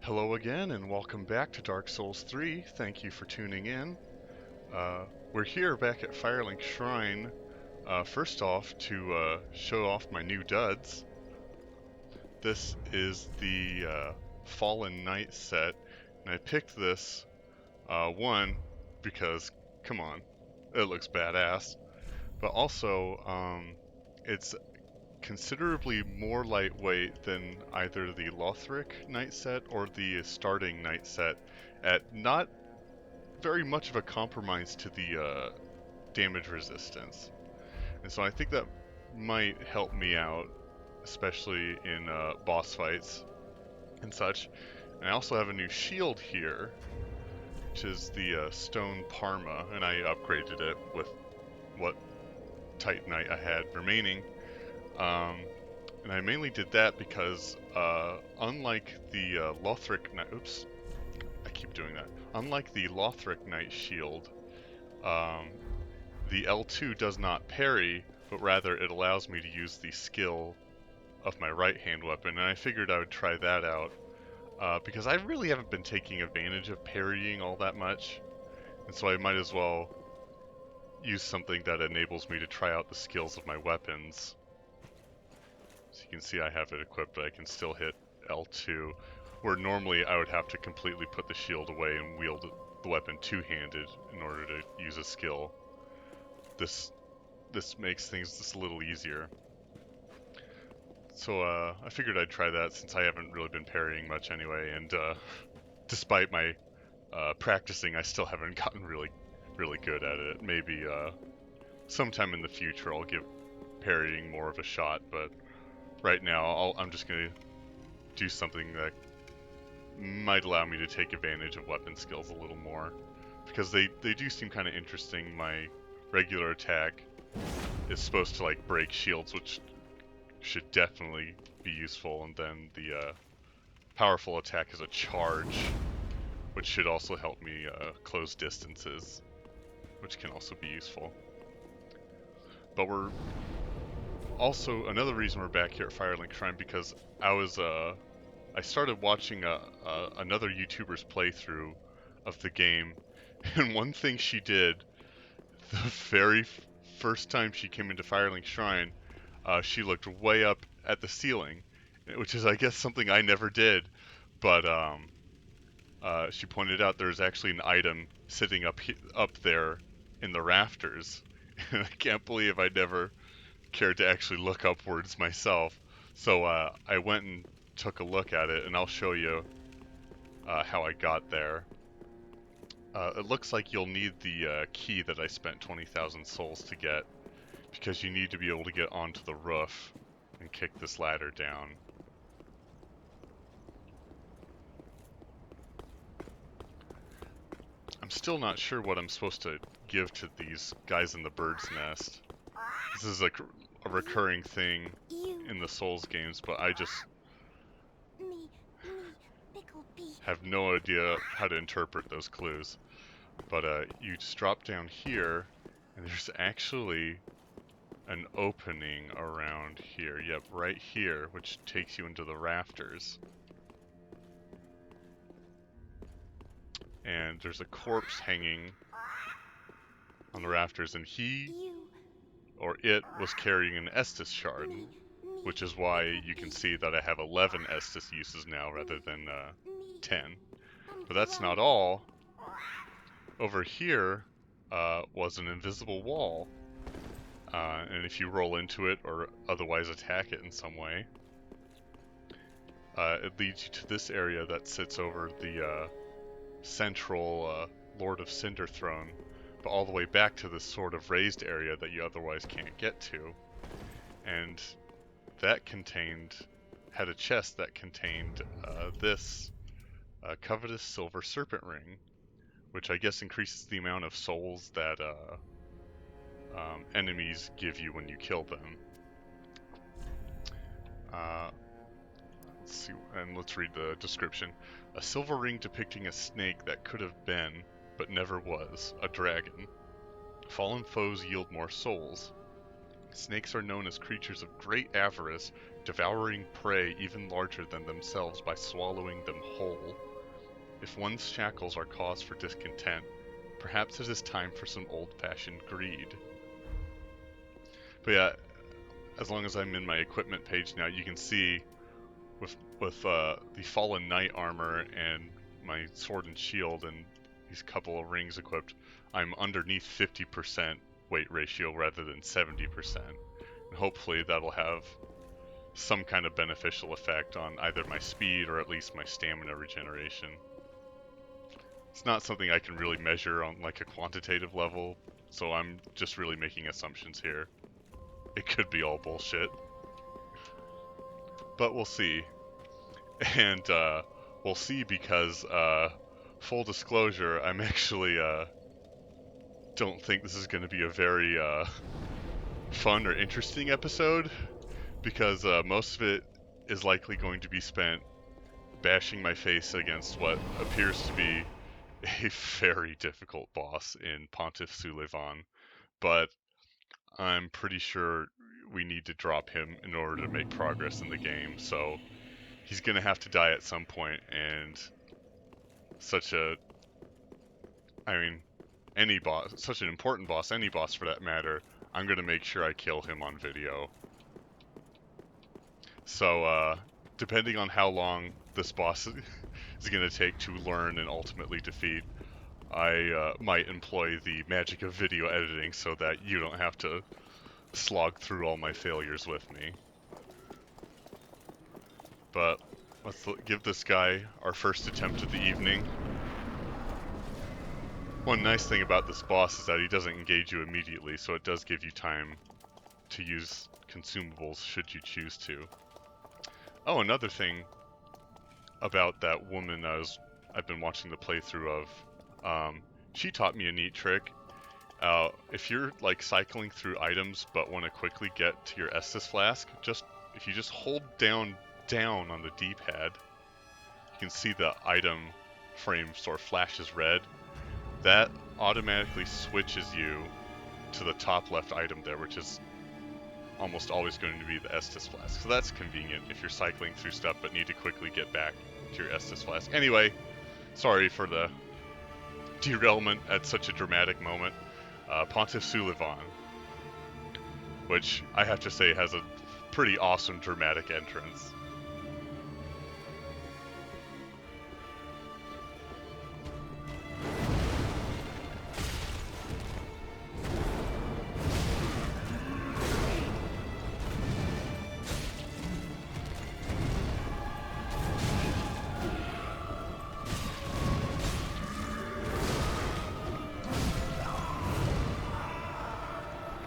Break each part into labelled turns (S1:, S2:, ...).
S1: Hello again, and welcome back to Dark Souls 3. Thank you for tuning in. We're here back at Firelink Shrine, first off to show off my new duds. This is the Fallen Knight set, and I picked this, one, because, come on, it looks badass, but also, it's considerably more lightweight than either the Lothric Knight set or the starting Knight set, at not very much of a compromise to the damage resistance. And so I think that might help me out, especially in boss fights and such. And I also have a new shield here, which is the Stone Parma, and I upgraded it with what Titanite I had remaining. Um, and I mainly did that because, unlike the Lothric Knight, oops, I keep doing that. Unlike the Lothric Knight shield, um, the L2 does not parry, but rather it allows me to use the skill of my right hand weapon, and I figured I would try that out, because I really haven't been taking advantage of parrying all that much, and so I might as well use something that enables me to try out the skills of my weapons. So you can see I have it equipped, but I can still hit L2, where normally I would have to completely put the shield away and wield the weapon two-handed in order to use a skill. This makes things just a little easier. So I figured I'd try that since I haven't really been parrying much anyway, and despite my practicing, I still haven't gotten really good at it. Maybe sometime in the future I'll give parrying more of a shot, but right now I'm just going to do something that might allow me to take advantage of weapon skills a little more, because they do seem kind of interesting. My regular attack is supposed to like break shields, which should definitely be useful, and then the powerful attack is a charge, which should also help me close distances, which can also be useful. But we're also, another reason we're back here at Firelink Shrine, because I started watching another YouTuber's playthrough of the game, and one thing she did the very first time she came into Firelink Shrine, she looked way up at the ceiling, which is, I guess, something I never did. But she pointed out there's actually an item sitting up there in the rafters, and I can't believe I never cared to actually look upwards myself. So I went and took a look at it, and I'll show you how I got there. It looks like you'll need the key that I spent 20,000 souls to get, because you need to be able to get onto the roof and kick this ladder down. I'm still not sure what I'm supposed to give to these guys in the bird's nest. This is a recurring thing in the Souls games, but I just have no idea how to interpret those clues. But you just drop down here, and there's actually an opening around here. Yep, right here, which takes you into the rafters. And there's a corpse hanging on the rafters, and he, or it, was carrying an Estus shard, which is why you can see that I have 11 Estus uses now rather than 10. But that's not all. Over here was an invisible wall, and if you roll into it or otherwise attack it in some way, it leads you to this area that sits over the central Lord of Cinder throne, but all the way back to this sort of raised area that you otherwise can't get to. And that had a chest that contained this covetous silver serpent ring, which I guess increases the amount of souls that enemies give you when you kill them. Let's see, and let's read the description. A silver ring depicting a snake that could have been, but never was, a dragon. Fallen foes yield more souls. Snakes are known as creatures of great avarice, devouring prey even larger than themselves by swallowing them whole. If one's shackles are cause for discontent, perhaps it is time for some old-fashioned greed. But yeah, as long as I'm in my equipment page now, you can see with the Fallen Knight armor and my sword and shield and these couple of rings equipped, I'm underneath 50% weight ratio rather than 70%. And hopefully that'll have some kind of beneficial effect on either my speed or at least my stamina regeneration. It's not something I can really measure on like a quantitative level, so I'm just really making assumptions here. It could be all bullshit. But we'll see. And we'll see because, full disclosure, I'm actually don't think this is going to be a very fun or interesting episode, because most of it is likely going to be spent bashing my face against what appears to be a very difficult boss in Pontiff Suleiman, but I'm pretty sure we need to drop him in order to make progress in the game, so he's gonna have to die at some point, and any boss, such an important boss, any boss for that matter, I'm gonna make sure I kill him on video. So, depending on how long this boss is gonna take to learn and ultimately defeat, I might employ the magic of video editing so that you don't have to slog through all my failures with me. But let's give this guy our first attempt of the evening. One nice thing about this boss is that he doesn't engage you immediately, so it does give you time to use consumables should you choose to. Oh, another thing about that woman I've been watching the playthrough of, she taught me a neat trick. If you're like cycling through items but want to quickly get to your Estus flask, if you just hold down on the D-pad, you can see the item frame sort of flashes red. That automatically switches you to the top left item there, which is almost always going to be the Estus flask. So that's convenient if you're cycling through stuff but need to quickly get back to your Estus flask. Anyway, sorry for the derailment at such a dramatic moment. Pontiff Suleiman, which I have to say has a pretty awesome dramatic entrance.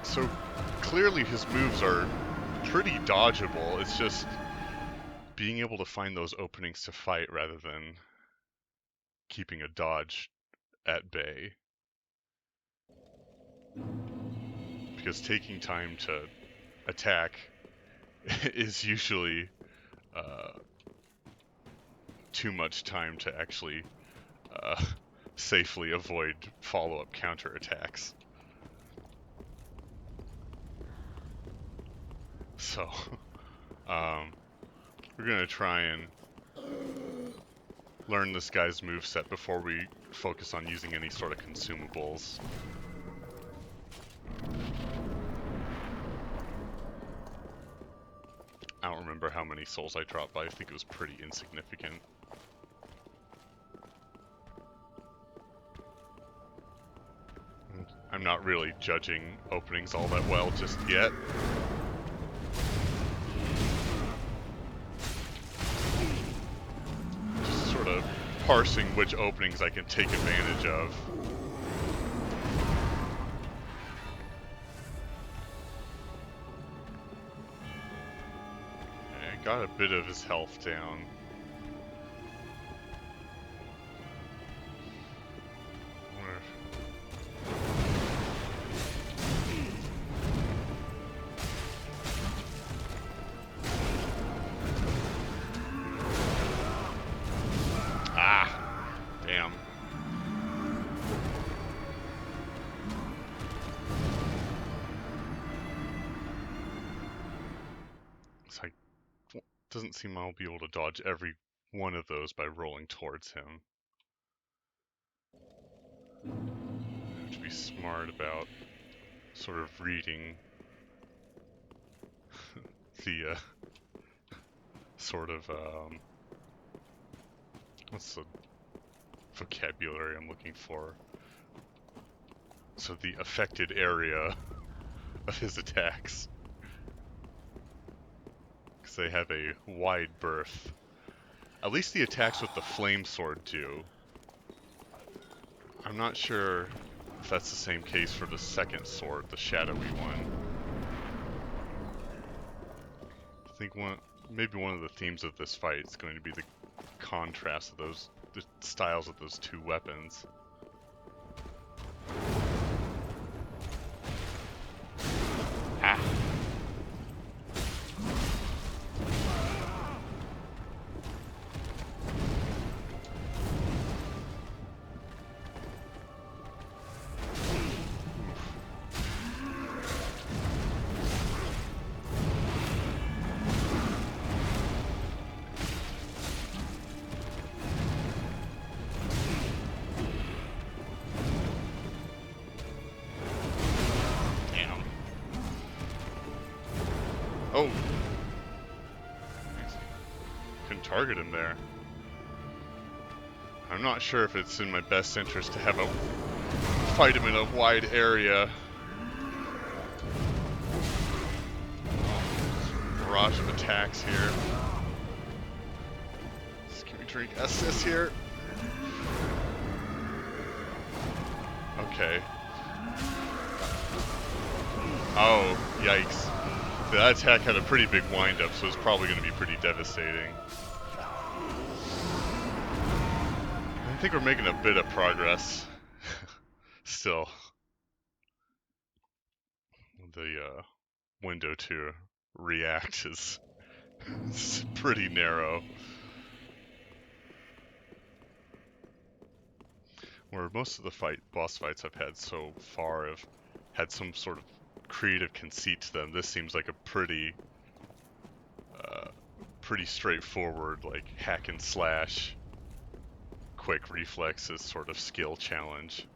S1: So clearly his moves are pretty dodgeable. It's just being able to find those openings to fight rather than keeping a dodge at bay. Because taking time to attack is usually too much time to actually safely avoid follow-up counterattacks. So, we're gonna try and learn this guy's moveset before we focus on using any sort of consumables. I don't remember how many souls I dropped, but I think it was pretty insignificant. I'm not really judging openings all that well just yet. Just sort of parsing which openings I can take advantage of. Okay, got a bit of his health down. Doesn't seem I'll be able to dodge every one of those by rolling towards him. I have to be smart about sort of reading the sort of what's the vocabulary I'm looking for? So the affected area of his attacks, because they have a wide berth. At least the attacks with the flame sword do. I'm not sure if that's the same case for the second sword, the shadowy one. I think maybe one of the themes of this fight is going to be the contrast of the styles of those two weapons. Ah. Oh! Couldn't target him there. I'm not sure if it's in my best interest to have a fight him in a wide area. Oh, barrage of attacks here. Can we drink SS here? Okay. Oh, yikes. That attack had a pretty big wind-up, so it's probably going to be pretty devastating. I think we're making a bit of progress. Still. The window to react is pretty narrow. Where most of the boss fights I've had so far have had some sort of creative conceit to them, this seems like a pretty straightforward, like hack and slash, quick reflexes sort of skill challenge.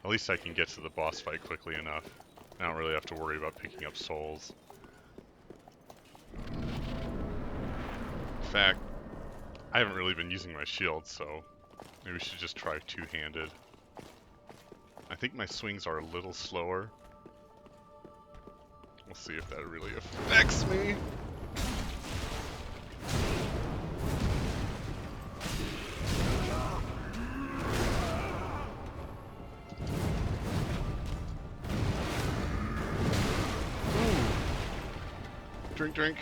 S1: At least I can get to the boss fight quickly enough. I don't really have to worry about picking up souls. In fact, I haven't really been using my shield, so maybe we should just try two-handed. I think my swings are a little slower. We'll see if that really affects me. Ooh. Drink.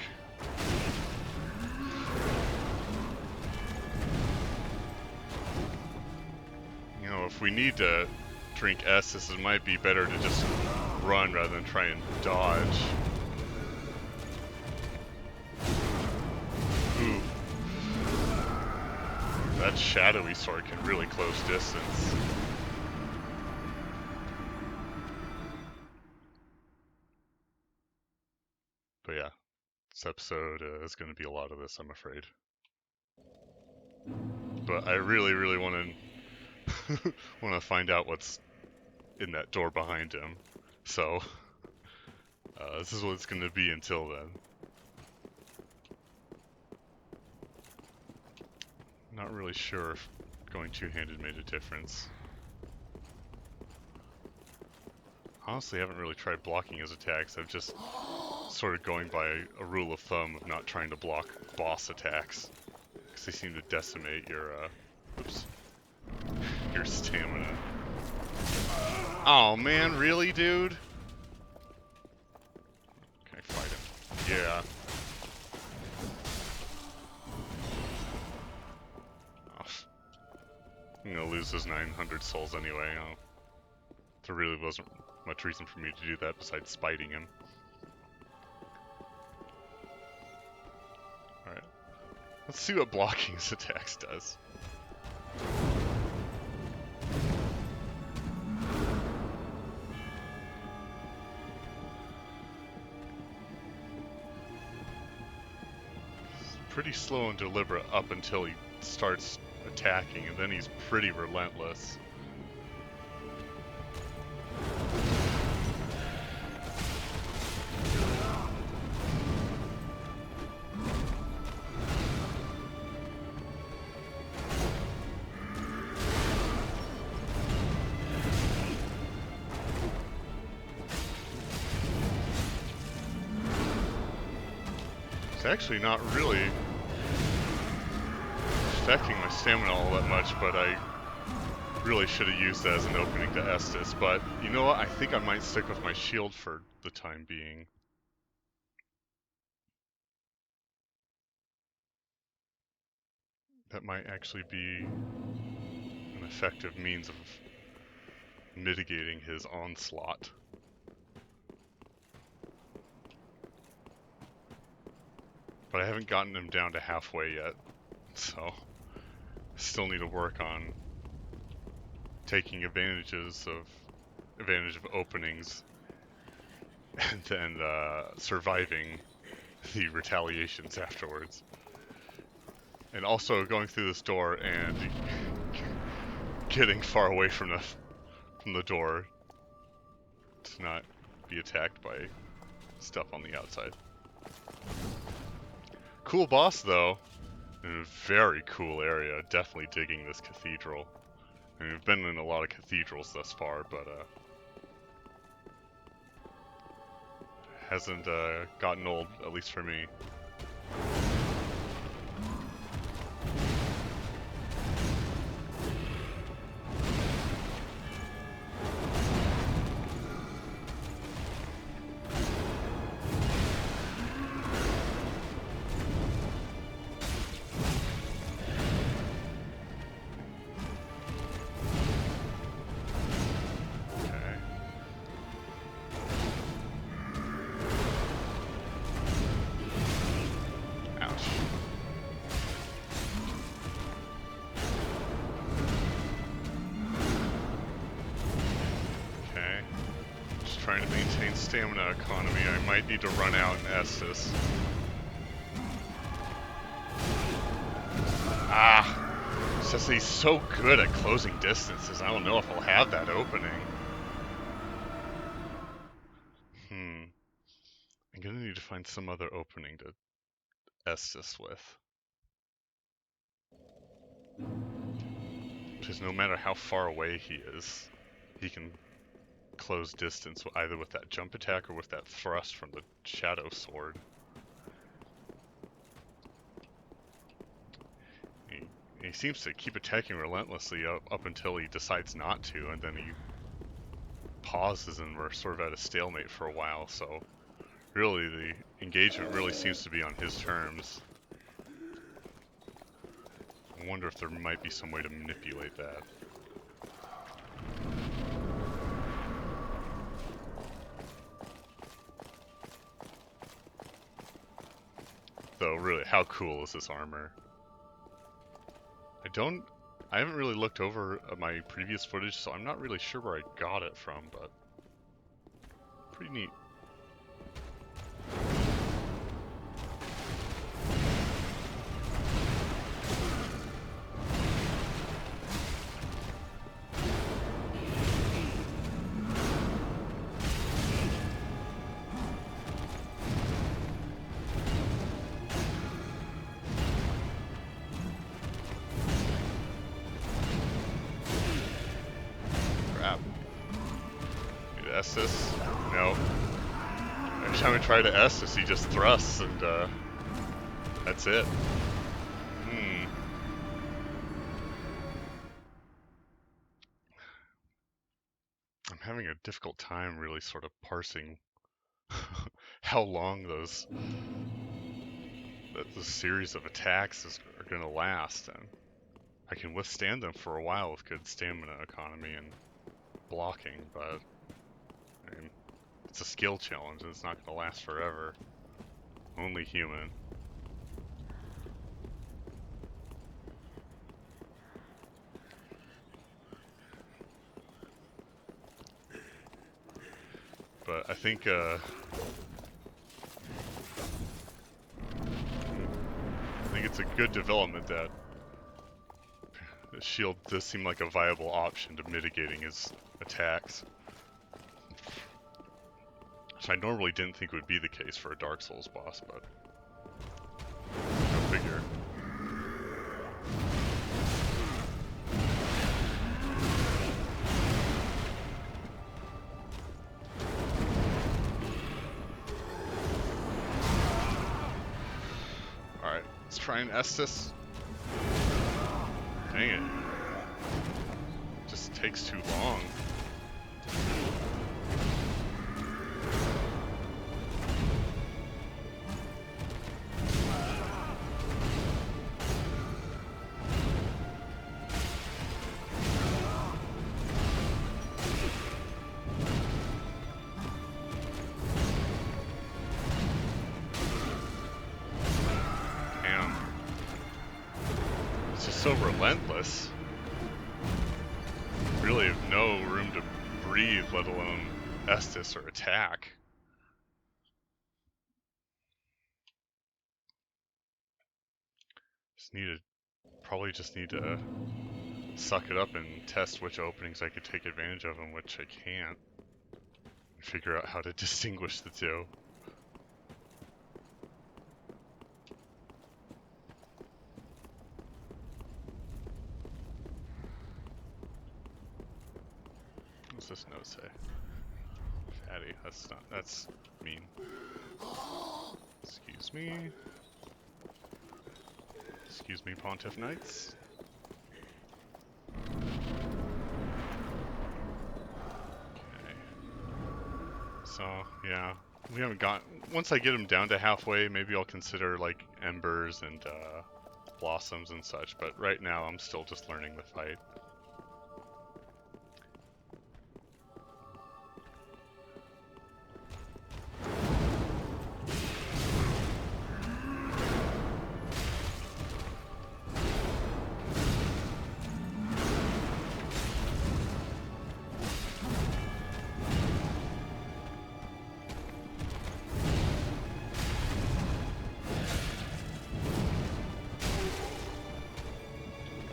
S1: You know, if we need to drink S, this might be better to just run rather than try and dodge. Ooh. That shadowy sword can really close distance. But yeah, this episode is going to be a lot of this, I'm afraid. But I really want to find out what's in that door behind him. So this is what it's going to be until then. Not really sure if going two-handed made a difference. Honestly, I haven't really tried blocking his attacks. I've just sort of going by a rule of thumb of not trying to block boss attacks, because they seem to decimate your your stamina. Oh man, really, dude? Can I fight him? Yeah. I'm gonna lose those 900 souls anyway. There really wasn't much reason for me to do that besides spiting him. Alright. Let's see what blocking his attacks does. pretty slow and deliberate up until he starts attacking, and then he's pretty relentless. It's actually not really affecting my stamina all that much, but I really should have used that as an opening to Estus. But you know what? I think I might stick with my shield for the time being. That might actually be an effective means of mitigating his onslaught. But I haven't gotten him down to halfway yet, so I still need to work on taking advantage of openings and then surviving the retaliations afterwards. And also going through this door and getting far away from the door to not be attacked by stuff on the outside. Cool boss though, in a very cool area. Definitely digging this cathedral. I mean, we've been in a lot of cathedrals thus far, but hasn't gotten old, at least for me. Trying to maintain stamina economy. I might need to run out in Estus. It's just he's so good at closing distances. I don't know if I'll have that opening. I'm gonna need to find some other opening to Estus with. Because no matter how far away he is, he can close distance either with that jump attack or with that thrust from the Shadow Sword. He seems to keep attacking relentlessly up until he decides not to, and then he pauses and we're sort of at a stalemate for a while, so really the engagement really seems to be on his terms. I wonder if there might be some way to manipulate that. Though really, how cool is this armor? I haven't really looked over my previous footage, so I'm not really sure where I got it from, but pretty neat. Estus? No. Every time I try to Estus, he just thrusts, and that's it. I'm having a difficult time really sort of parsing how long those series of attacks are going to last, and I can withstand them for a while with good stamina economy and blocking, but I mean, it's a skill challenge and it's not going to last forever. Only human. But I think think it's a good development that the shield does seem like a viable option to mitigating his attacks. Which I normally didn't think would be the case for a Dark Souls boss, but go figure. Alright, let's try and Estus. Dang it. Just takes too long. So relentless. Really have no room to breathe, let alone Estus or attack. Probably just need to suck it up and test which openings I could take advantage of and which I can't. Figure out how to distinguish the two. What's this note say? Fatty, that's mean. Excuse me. Excuse me, Pontiff Knights. Okay. So, yeah. We haven't got... Once I get them down to halfway, maybe I'll consider, like, Embers and, Blossoms and such, but right now I'm still just learning the fight.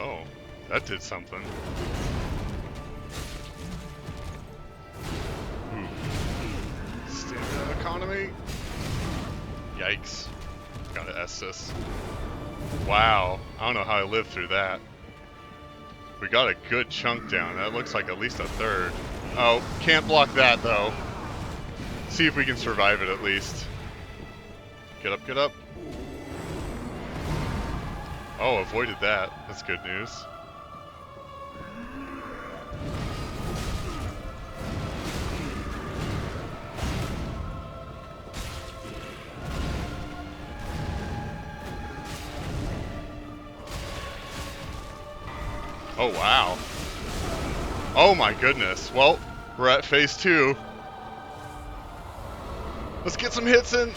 S1: Oh, that did something. Stamina economy. Yikes. Gotta Estus. Wow, I don't know how I lived through that. We got a good chunk down. That looks like at least a third. Oh, can't block that though. See if we can survive it at least. Get up, get up. Oh, avoided that. That's good news. Oh, wow. Oh my goodness. Well, we're at phase 2. Let's get some hits in.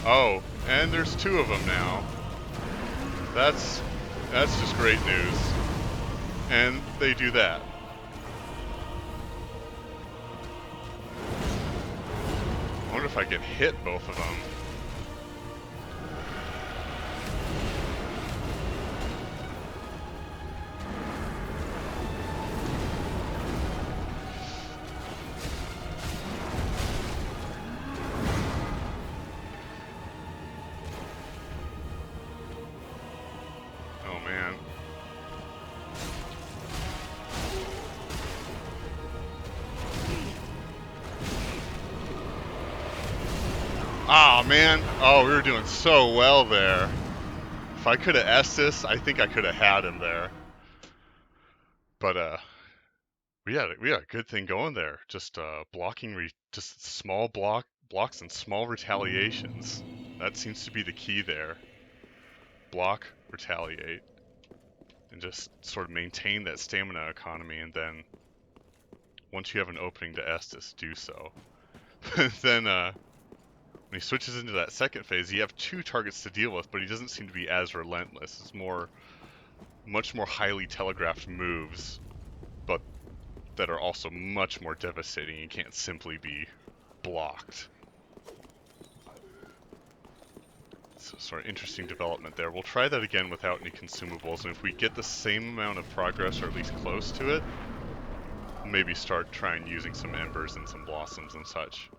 S1: Oh, and there's 2 of them now. That's just great news. And they do that. I wonder if I can hit both of them. Oh man, oh, we were doing so well there. If I could have Estus, I think I could have had him there. But we had a good thing going there. Just blocking, just small blocks and small retaliations. That seems to be the key there. Block, retaliate, and just sort of maintain that stamina economy. And then once you have an opening to Estus, do so. Then when he switches into that second phase, you have 2 targets to deal with, but he doesn't seem to be as relentless. It's much more highly telegraphed moves, but that are also much more devastating and can't simply be blocked. sort of interesting development there. We'll try that again without any consumables, and if we get the same amount of progress, or at least close to it, maybe start trying using some embers and some blossoms and such.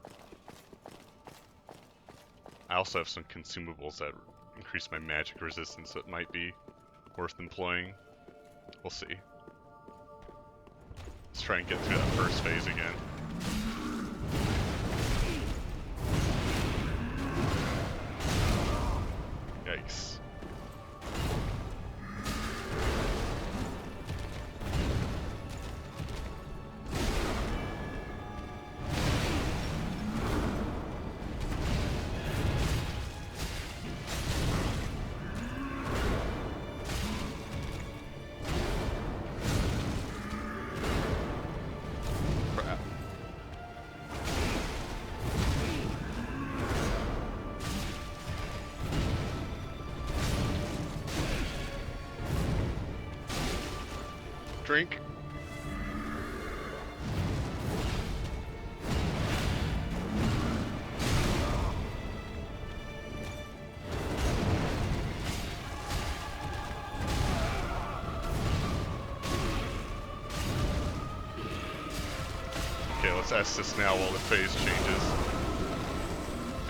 S1: I also have some consumables that increase my magic resistance that might be worth employing. We'll see. Let's try and get through that first phase again. Yikes. Drink. Okay, let's ask this now while the phase changes.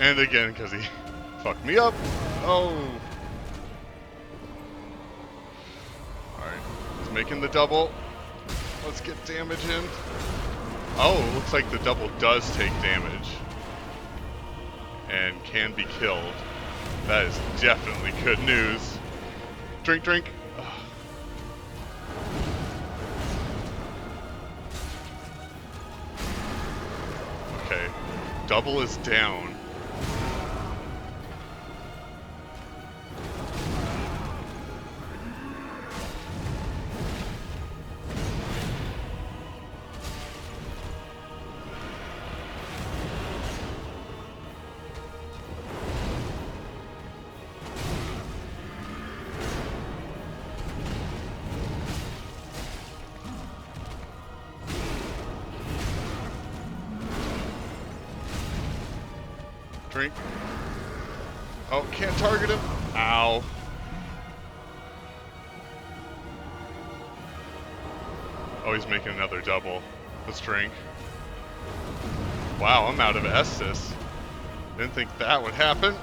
S1: And again, because he fucked me up. Oh. Making the double. Let's get damage in. Oh, it looks like the double does take damage. And can be killed. That is definitely good news. Drink, drink. Ugh. Okay. Double is down. Drink. Oh, can't target him. Ow. Oh, he's making another double. Let's drink. Wow, I'm out of Estus. Didn't think that would happen.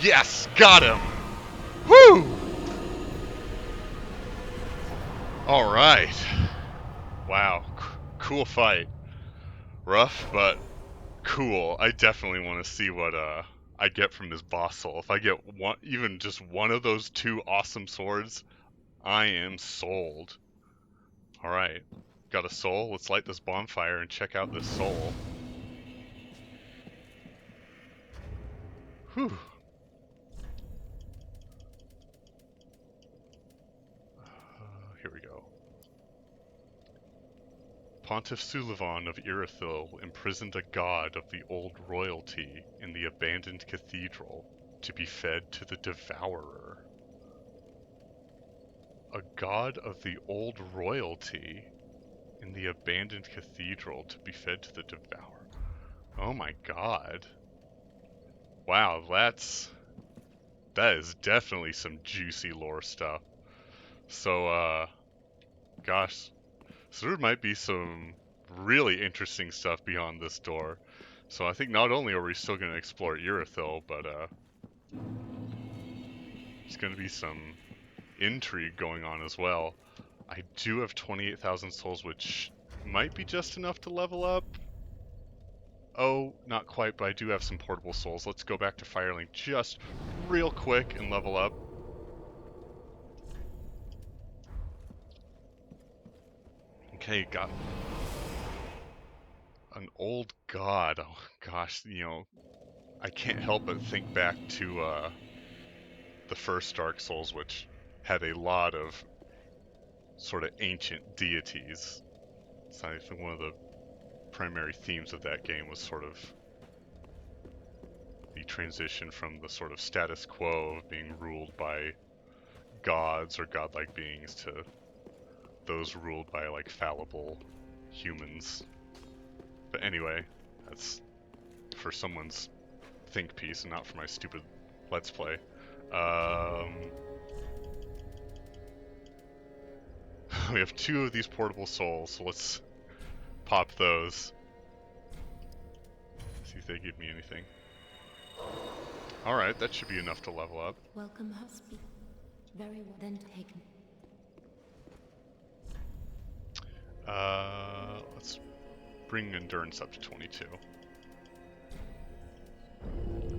S1: Yes, got him. Woo! All right. Wow, cool fight. Rough, but cool. I definitely want to see what I get from this boss soul. If I get one, even just one of those two awesome swords, I am sold. All right, got a soul. Let's light this bonfire and check out this soul. Whew. Here we go. Pontiff Sulivan of Irithyll imprisoned a god of the old royalty in the abandoned cathedral to be fed to the devourer. A god of the old royalty in the abandoned cathedral to be fed to the devourer. Oh my god. Wow, that is definitely some juicy lore stuff. So, gosh, so there might be some really interesting stuff beyond this door. So I think not only are we still going to explore Irithyll, but there's going to be some intrigue going on as well. I do have 28,000 souls, which might be just enough to level up. Oh, not quite, but I do have some portable souls. Let's go back to Firelink just real quick and level up. Okay, got an old god. Oh gosh, you know, I can't help but think back to the first Dark Souls, which had a lot of sort of ancient deities. So I think one of the primary themes of that game was sort of the transition from the sort of status quo of being ruled by gods or godlike beings to those ruled by like fallible humans. But anyway, that's for someone's think piece and not for my stupid let's play. We have 2 of these portable souls, so let's pop those. See if they give me anything. Alright, that should be enough to level up.
S2: Welcome, husband. Very well then taken.
S1: Let's bring endurance up to 22.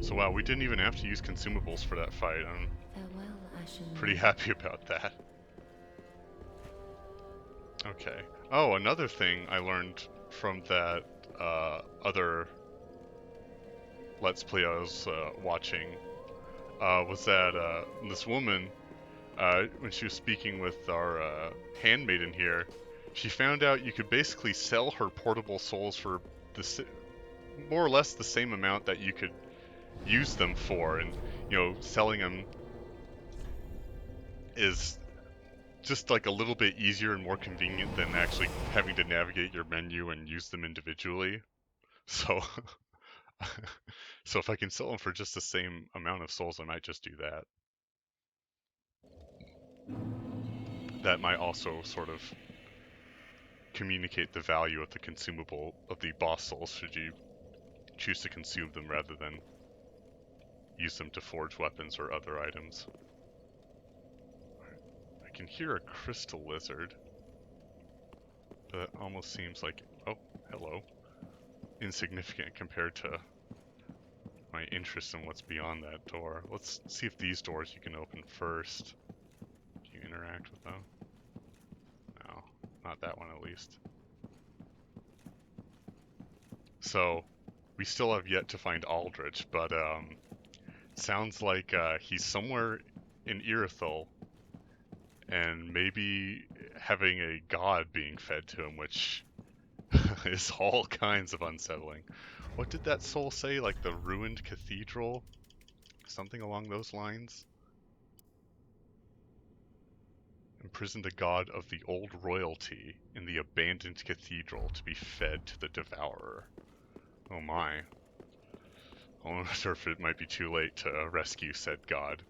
S1: So wow, we didn't even have to use consumables for that fight. I'm
S2: Farewell, Ashen.
S1: pretty happy about that. Okay. Oh, another thing I learned from that other Let's Play I was watching was that this woman, when she was speaking with our handmaiden here, she found out you could basically sell her portable souls for more or less the same amount that you could use them for, and you know, selling them is just like a little bit easier and more convenient than actually having to navigate your menu and use them individually. So so if I can sell them for just the same amount of souls, I might just do that. That might also sort of communicate the value of the consumable of the boss souls should you choose to consume them rather than use them to forge weapons or other items. I can hear a crystal lizard, but it almost seems like, oh, hello, insignificant compared to my interest in what's beyond that door. Let's see if these doors you can open first. Can you interact with them? No, not that one at least. So, we still have yet to find Aldrich, but sounds like he's somewhere in Irithyll, and maybe having a god being fed to him, which is all kinds of unsettling. What did that soul say? Like the ruined cathedral? Something along those lines? Imprisoned a god of the old royalty in the abandoned cathedral to be fed to the devourer. Oh my. I wonder if it might be too late to rescue said god.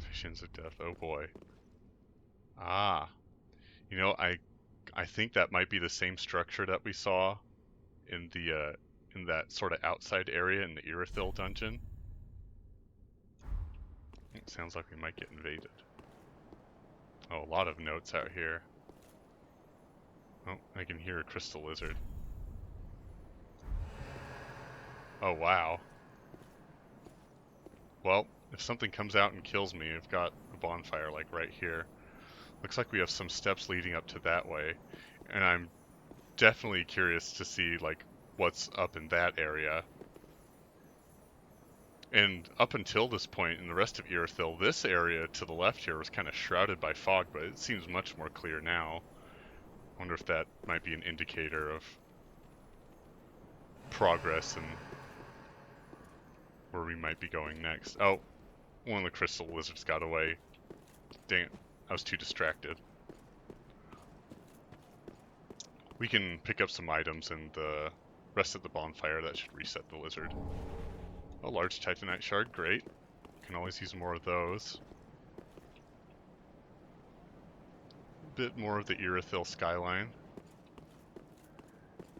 S1: Visions of death, oh boy. Ah. You know, I think that might be the same structure that we saw in the in that sort of outside area in the Irithyll dungeon. It sounds like we might get invaded. Oh, a lot of notes out here. Oh, I can hear a crystal lizard. Oh, wow. Well, if something comes out and kills me, I've got a bonfire like right here. Looks like we have some steps leading up to that way, and I'm definitely curious to see like what's up in that area. And up until this point in the rest of Irithyll, this area to the left here was kind of shrouded by fog, but it seems much more clear now. I wonder if that might be an indicator of progress and where we might be going next. Oh, one of the crystal lizards got away. Dang it, I was too distracted. We can pick up some items and the rest of the bonfire. That should reset the lizard. A large titanite shard, great. Can always use more of those. A bit more of the Irithyll skyline.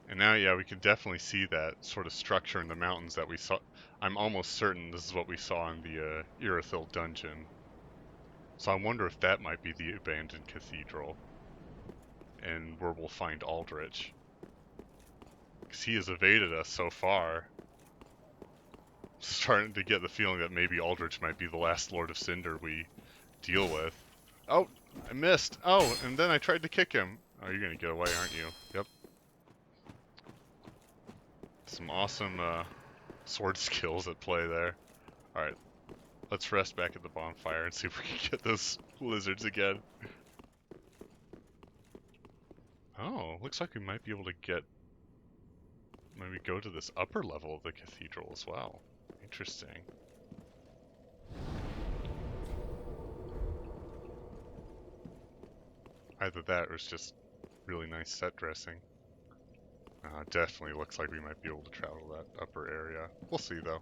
S1: And now, yeah, we can definitely see that sort of structure in the mountains that we saw. I'm almost certain this is what we saw in the Irithyll dungeon. So I wonder if that might be the abandoned cathedral. And where we'll find Aldrich. Because he has evaded us so far. Starting to get the feeling that maybe Aldrich might be the last Lord of Cinder we deal with. Oh, I missed. Oh, and then I tried to kick him. Oh, you're gonna get away, aren't you? Yep. Some awesome sword skills at play there. Alright, let's rest back at the bonfire and see if we can get those lizards again. Oh, looks like we might be able to get... maybe go to this upper level of the cathedral as well. Interesting. Either that or it's just really nice set dressing. Definitely looks like we might be able to travel that upper area. We'll see though.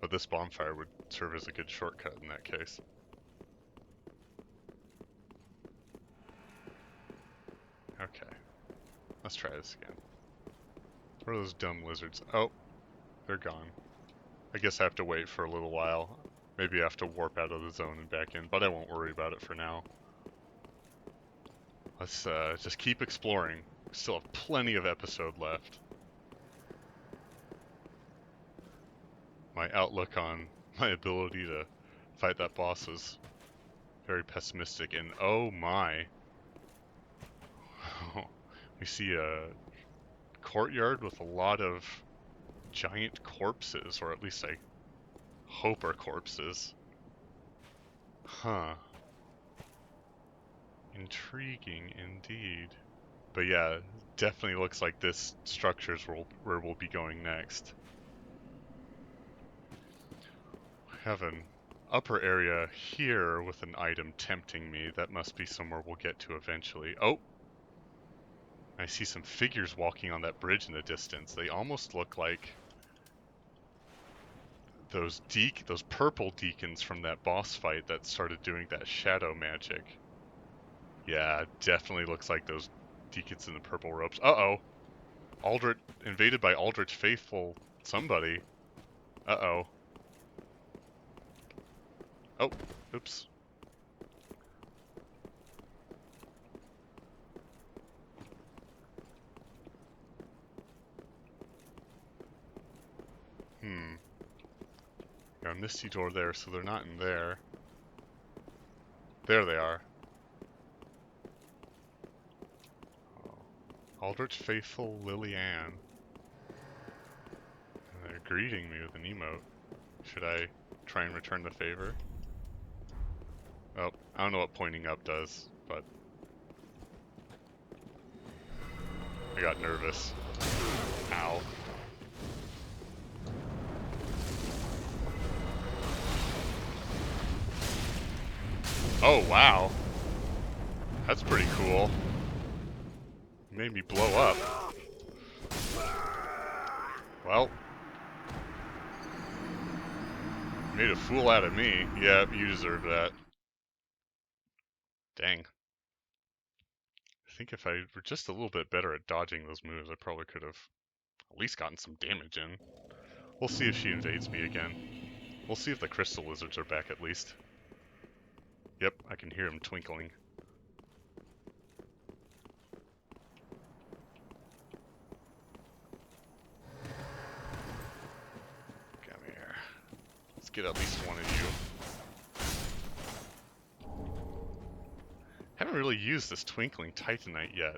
S1: But this bonfire would serve as a good shortcut in that case. Okay. Let's try this again. What are those dumb lizards? Oh, they're gone. I guess I have to wait for a little while. Maybe I have to warp out of the zone and back in, but I won't worry about it for now. Let's just keep exploring. We still have plenty of episode left. My outlook on my ability to fight that boss is very pessimistic, and oh my. We see a courtyard with a lot of giant corpses, or at least I hope are corpses. Huh. Intriguing indeed. But yeah, definitely looks like this structure's where we'll be going next. We have an upper area here with an item tempting me. That must be somewhere we'll get to eventually. Oh! I see some figures walking on that bridge in the distance. They almost look like those purple deacons from that boss fight that started doing that shadow magic. Yeah, definitely looks like those deacons in the purple robes. Uh-oh. Invaded by Aldrich Faithful somebody. Uh-oh. Oh, oops. Got a misty door there, so they're not in there. There they are. Oh. Aldrich Faithful Lily-Ann. They're greeting me with an emote. Should I try and return the favor? Oh, I don't know what pointing up does, but I got nervous. Ow. Oh, wow. That's pretty cool. Made me blow up. Well. Made a fool out of me. Yeah, you deserve that. Dang. I think if I were just a little bit better at dodging those moves, I probably could have at least gotten some damage in. We'll see if she invades me again. We'll see if the crystal lizards are back at least. Yep, I can hear them twinkling. Come here. Let's get at least one of you. Haven't really used this twinkling titanite yet.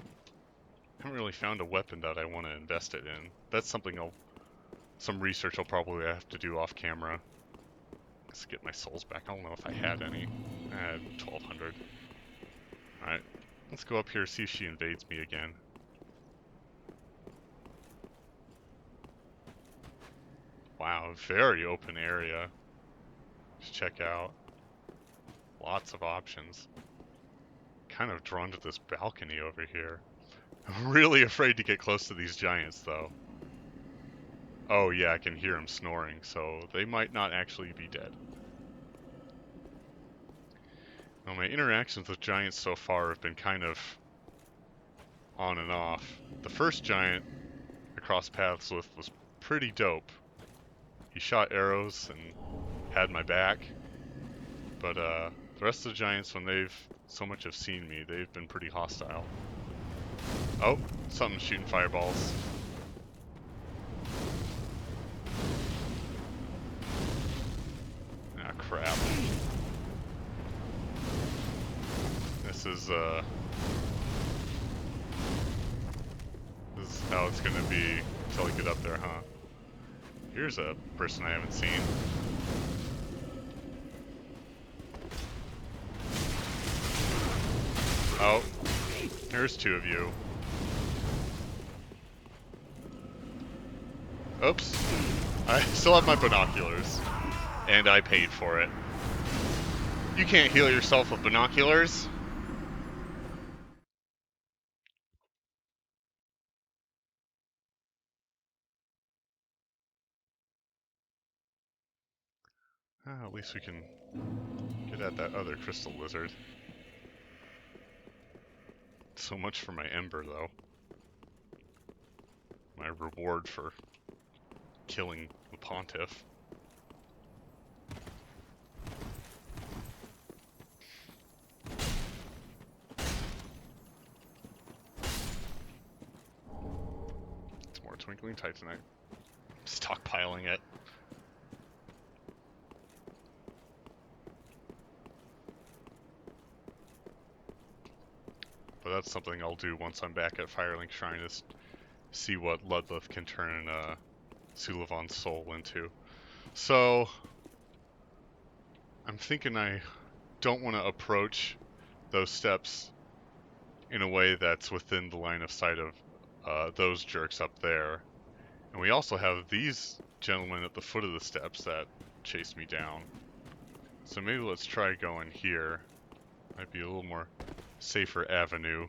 S1: Haven't really found a weapon that I want to invest it in. That's something some research I'll probably have to do off camera. Let's get my souls back. I don't know if I had any. I had 1,200. Alright, let's go up here, see if she invades me again. Wow, very open area. Just check out. Lots of options. Kind of drawn to this balcony over here. I'm really afraid to get close to these giants, though. Oh yeah, I can hear them snoring, so they might not actually be dead. Now, my interactions with giants so far have been kind of on and off. The first giant I crossed paths with was pretty dope. He shot arrows and had my back. But the rest of the giants, when they've so much have seen me, they've been pretty hostile. Oh, something's shooting fireballs. Ah, crap. This is how it's gonna be until I get up there, huh? Here's a person I haven't seen. Oh, There's two of you. Oops. I still have my binoculars. And I paid for it. You can't heal yourself with binoculars. At least we can get at that other crystal lizard. So much for my ember, though. My reward for killing the pontiff. It's more twinkling titanite. Stockpiling it. But that's something I'll do once I'm back at Firelink Shrine, is see what Ludleth can turn Sulavon's soul into. So, I'm thinking I don't want to approach those steps in a way that's within the line of sight of those jerks up there. And we also have these gentlemen at the foot of the steps that chased me down. So maybe let's try going here. Might be a little more safer avenue.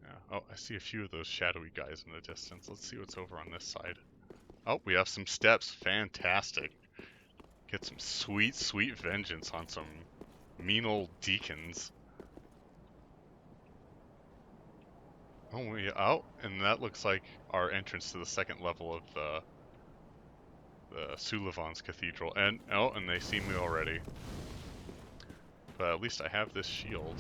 S1: Yeah. Oh, I see a few of those shadowy guys in the distance. Let's see what's over on this side. Oh, we have some steps. Fantastic. Get some sweet, sweet vengeance on some mean old deacons. Oh, and that looks like our entrance to the second level of the Sulavon's Cathedral. And they see me already. But at least I have this shield.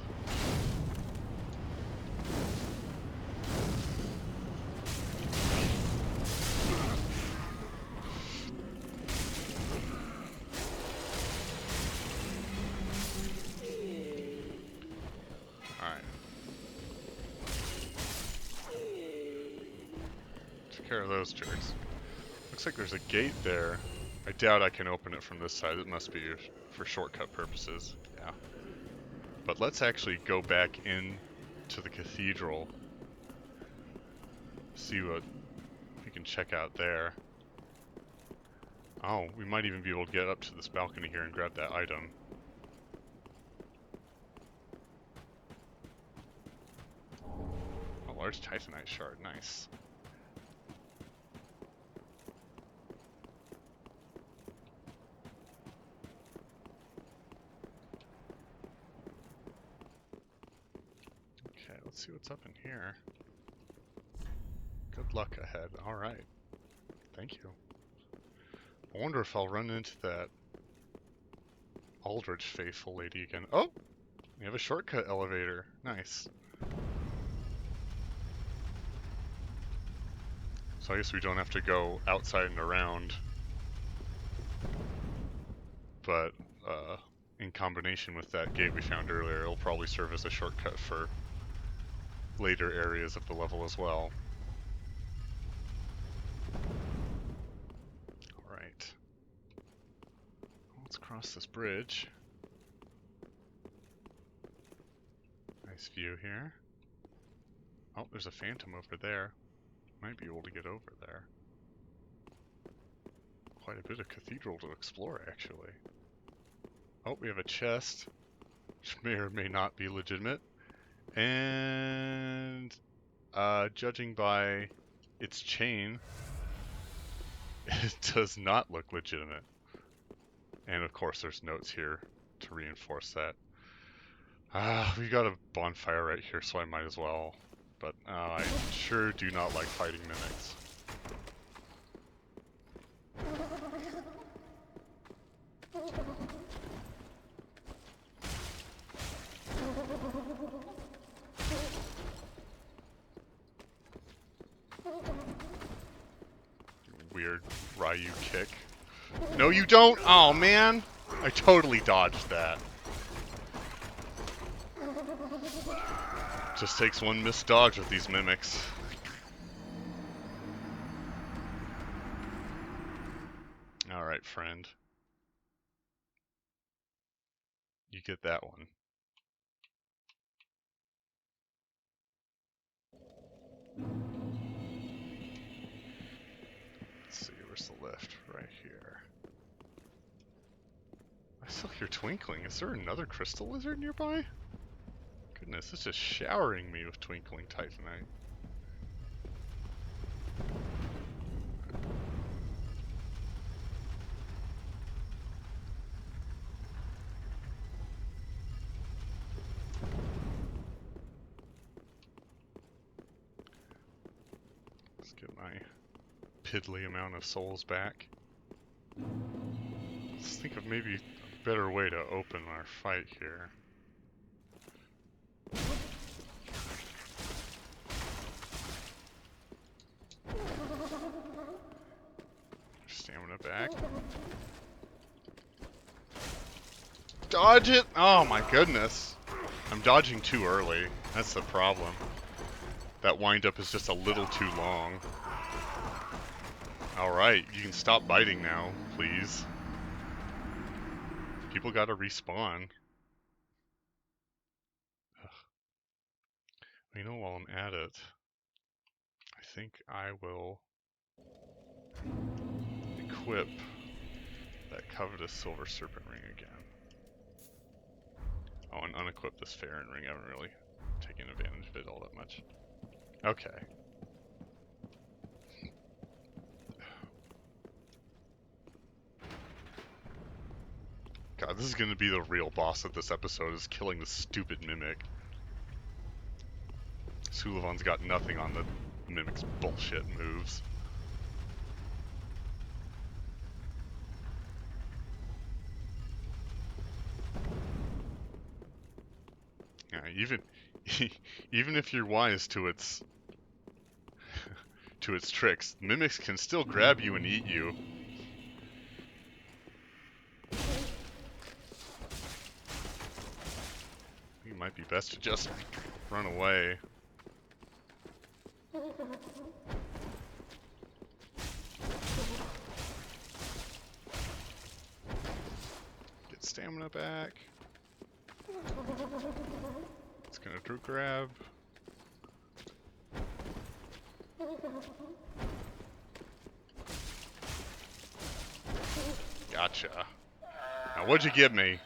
S1: Alright. Took care of those jerks. Looks like there's a gate there. I doubt I can open it from this side. It must be for shortcut purposes. Yeah. But let's actually go back in to the cathedral. See what we can check out there. Oh, we might even be able to get up to this balcony here and grab that item. A large titanite shard, nice. Okay, let's see what's up in here. Good luck ahead. Alright. Thank you. I wonder if I'll run into that Aldrich faithful lady again. Oh! We have a shortcut elevator. Nice. So I guess we don't have to go outside and around. But in combination with that gate we found earlier, it'll probably serve as a shortcut for later areas of the level as well. Alright. Let's cross this bridge. Nice view here. Oh, there's a phantom over there. Might be able to get over there. Quite a bit of cathedral to explore, actually. Oh, we have a chest, which may or may not be legitimate. And judging by its chain, it does not look legitimate. And of course there's notes here to reinforce that. We got a bonfire right here, so I might as well. But I sure do not like fighting mimics. Weird Ryu kick. No, you don't! Oh, man! I totally dodged that. Just takes one missed dodge with these mimics. Alright, friend. You get that one. right here. I still hear twinkling. Is there another crystal lizard nearby? Goodness, it's just showering me with twinkling titanite. Let's get my piddly amount of souls back. Let's think of maybe a better way to open our fight here. Stamina back. Dodge it! Oh my goodness. I'm dodging too early. That's the problem. That wind-up is just a little too long. Alright, you can stop biting now, please. People gotta respawn. Ugh. You know, while I'm at it, I think I will equip that covetous silver serpent ring again. Oh, and unequip this Farron ring. I haven't really taken advantage of it all that much. Okay. God, this is going to be the real boss of this episode, is killing the stupid Mimic. Sulyvahnn's got nothing on the Mimic's bullshit moves. Yeah, even if you're wise to its to its tricks, Mimics can still grab you and eat you. It might be best to just run away. Get stamina back. It's gonna grab. Gotcha. Now what'd you give me?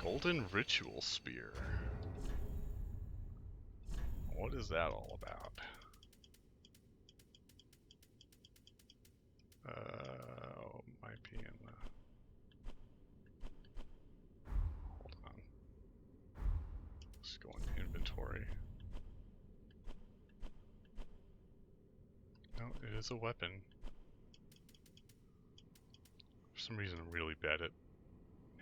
S1: Golden Ritual Spear. What is that all about? Might be in the... Hold on. Let's go into inventory. No, it is a weapon. For some reason I'm really bad at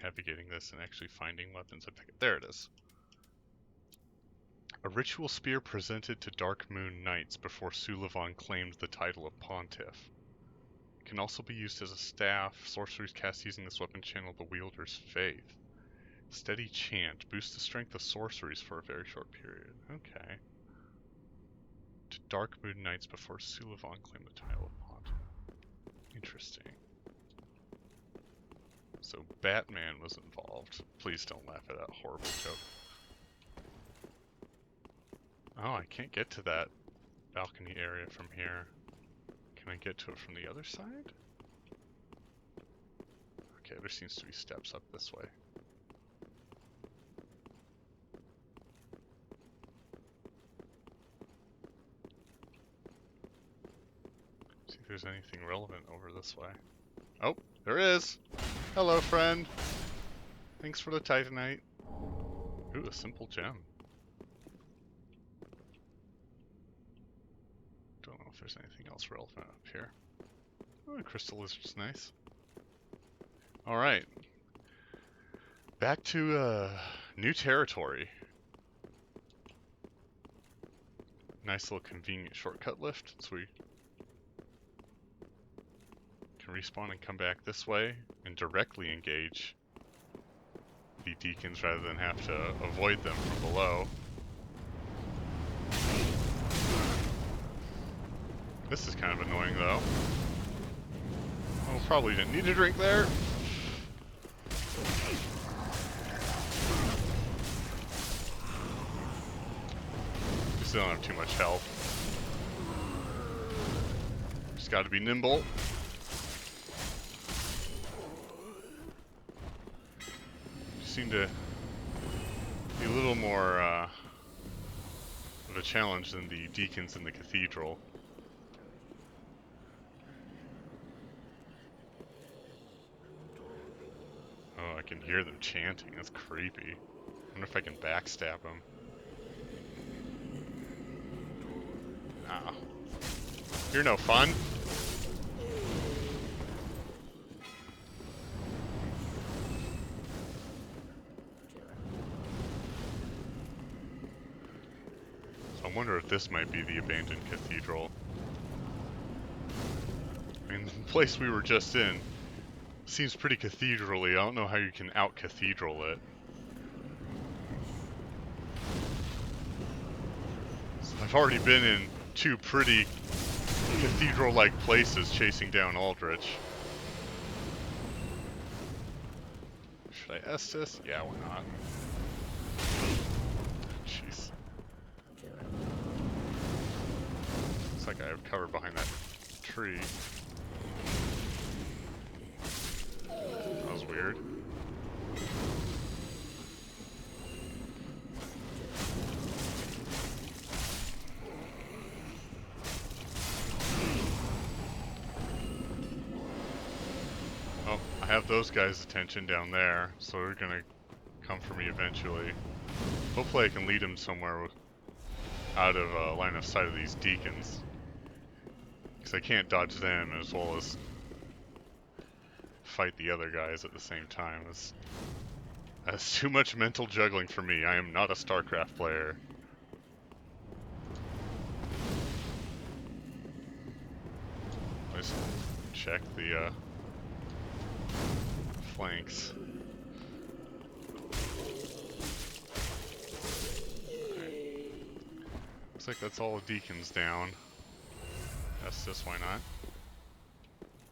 S1: navigating this and actually finding weapons. There it is. A ritual spear presented to Dark Moon Knights before Sulyvahn claimed the title of Pontiff. It can also be used as a staff. Sorceries cast using this weapon channel the wielder's faith. Steady chant. Boost the strength of sorceries for a very short period. Okay. To Dark Moon Knights before Sulyvahn claimed the title of Pontiff. Interesting. So Batman was involved. Please don't laugh at that horrible joke. Oh, I can't get to that balcony area from here. Can I get to it from the other side? Okay, there seems to be steps up this way. See if there's anything relevant over this way. Oh, there is! Hello, friend! Thanks for the Titanite. Ooh, a simple gem. Don't know if there's anything else relevant up here. Oh, a crystal lizard's nice. Alright. Back to new territory. Nice little convenient shortcut lift, so we can respawn and come back this way and directly engage the deacons rather than have to avoid them from below. This is kind of annoying though. Oh, probably didn't need a drink there. We still don't have too much health. Just gotta be nimble. Seem to be a little more of a challenge than the deacons in the cathedral. Oh, I can hear them chanting. That's creepy. I wonder if I can backstab them. Oh. You're no fun. So I wonder if this might be the abandoned cathedral. I mean, the place we were just in seems pretty cathedral-y. I don't know how you can out-cathedral it. So I've already been in two pretty cathedral-like places chasing down Aldrich. Should I S this? Yeah, why not? Jeez. Looks like I have cover behind that tree. That was weird. Oh, I have those guys' attention down there, so they're gonna come for me eventually. Hopefully I can lead them somewhere out of line of sight of these deacons. Because I can't dodge them as well as fight the other guys at the same time. That's too much mental juggling for me. I am not a StarCraft player. Let's check the flanks. Right. Looks like that's all the deacons down. That's just why not.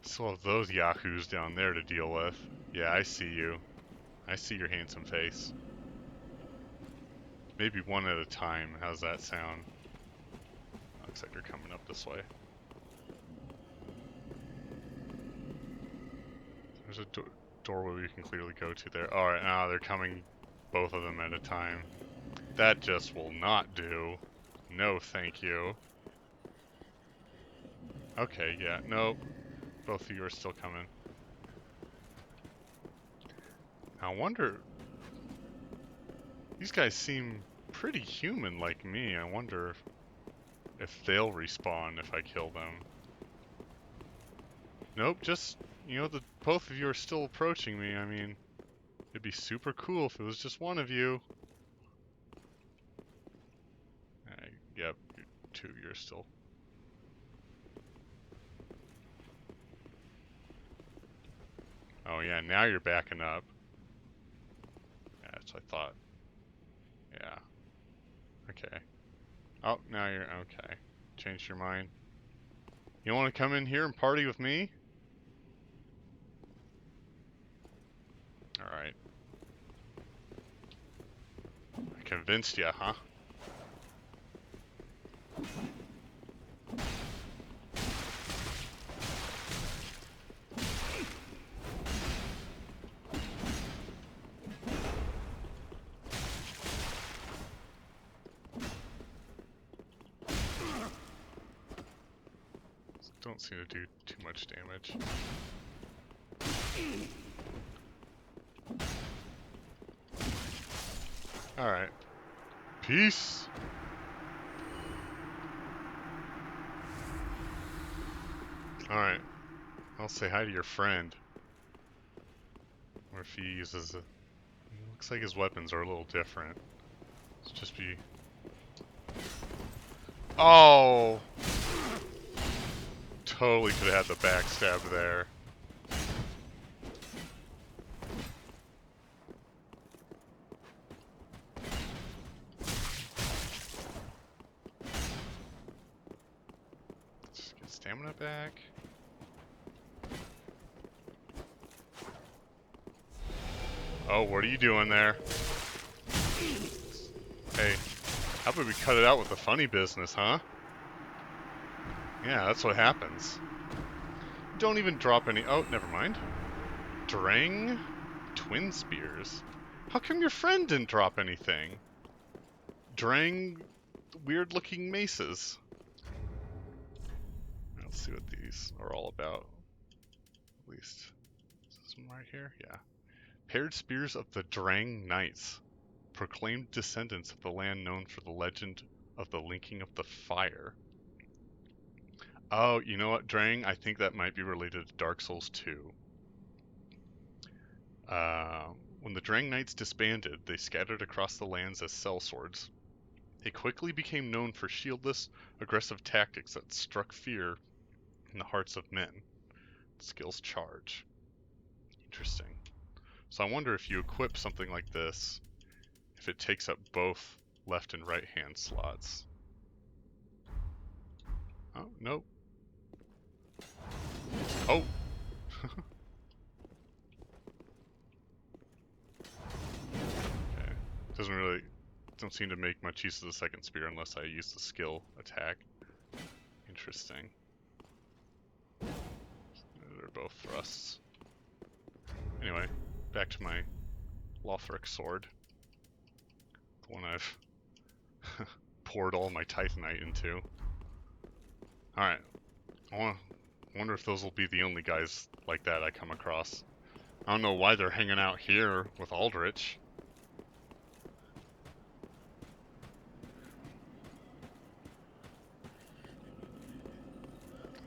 S1: Still have those yahoos down there to deal with. Yeah, I see you. I see your handsome face. Maybe one at a time. How's that sound? Looks like you're coming up this way. There's a doorway we can clearly go to there. Alright, now they're coming, both of them at a time. That just will not do. No, thank you. Okay, yeah, nope. Both of you are still coming. I wonder... These guys seem pretty human like me. I wonder if they'll respawn if I kill them. Nope, just, you know, both of you are still approaching me. I mean, it'd be super cool if it was just one of you. Yep, two of you are still. Oh yeah, now you're backing up. Yeah, that's what I thought. Yeah. Okay. Oh, now you're okay. Changed your mind. You want to come in here and party with me? Alright. I convinced you, huh? Don't seem to do too much damage. Alright. Peace! Alright. I'll say hi to your friend. Or if he uses a... Looks like his weapons are a little different. Let's just be... Oh! Totally could have had the backstab there. Let's get stamina back. Oh, what are you doing there? Hey, how about we cut it out with the funny business, huh? Yeah, that's what happens. don't even drop any. Oh, never mind. Drang twin spears. How come your friend didn't drop anything? Drang weird looking maces. Let's see what these are all about. At least. Is this one right here? Yeah. Paired spears of the Drang Knights. Proclaimed descendants of the land known for the legend of the linking of the fire. Oh, you know what, Drang? I think that might be related to Dark Souls 2. When the Drang Knights disbanded, they scattered across the lands as sellswords. They quickly became known for shieldless, aggressive tactics that struck fear in the hearts of men. Skills charge. Interesting. So I wonder if you equip something like this, if it takes up both left and right hand slots. Oh, nope. Oh! Okay. Don't seem to make much use of the second spear unless I use the skill attack. Interesting. They're both thrusts. Anyway, back to my Lothric sword. The one I've poured all my Titanite into. Alright. I wonder if those will be the only guys like that I come across. I don't know why they're hanging out here with Aldrich.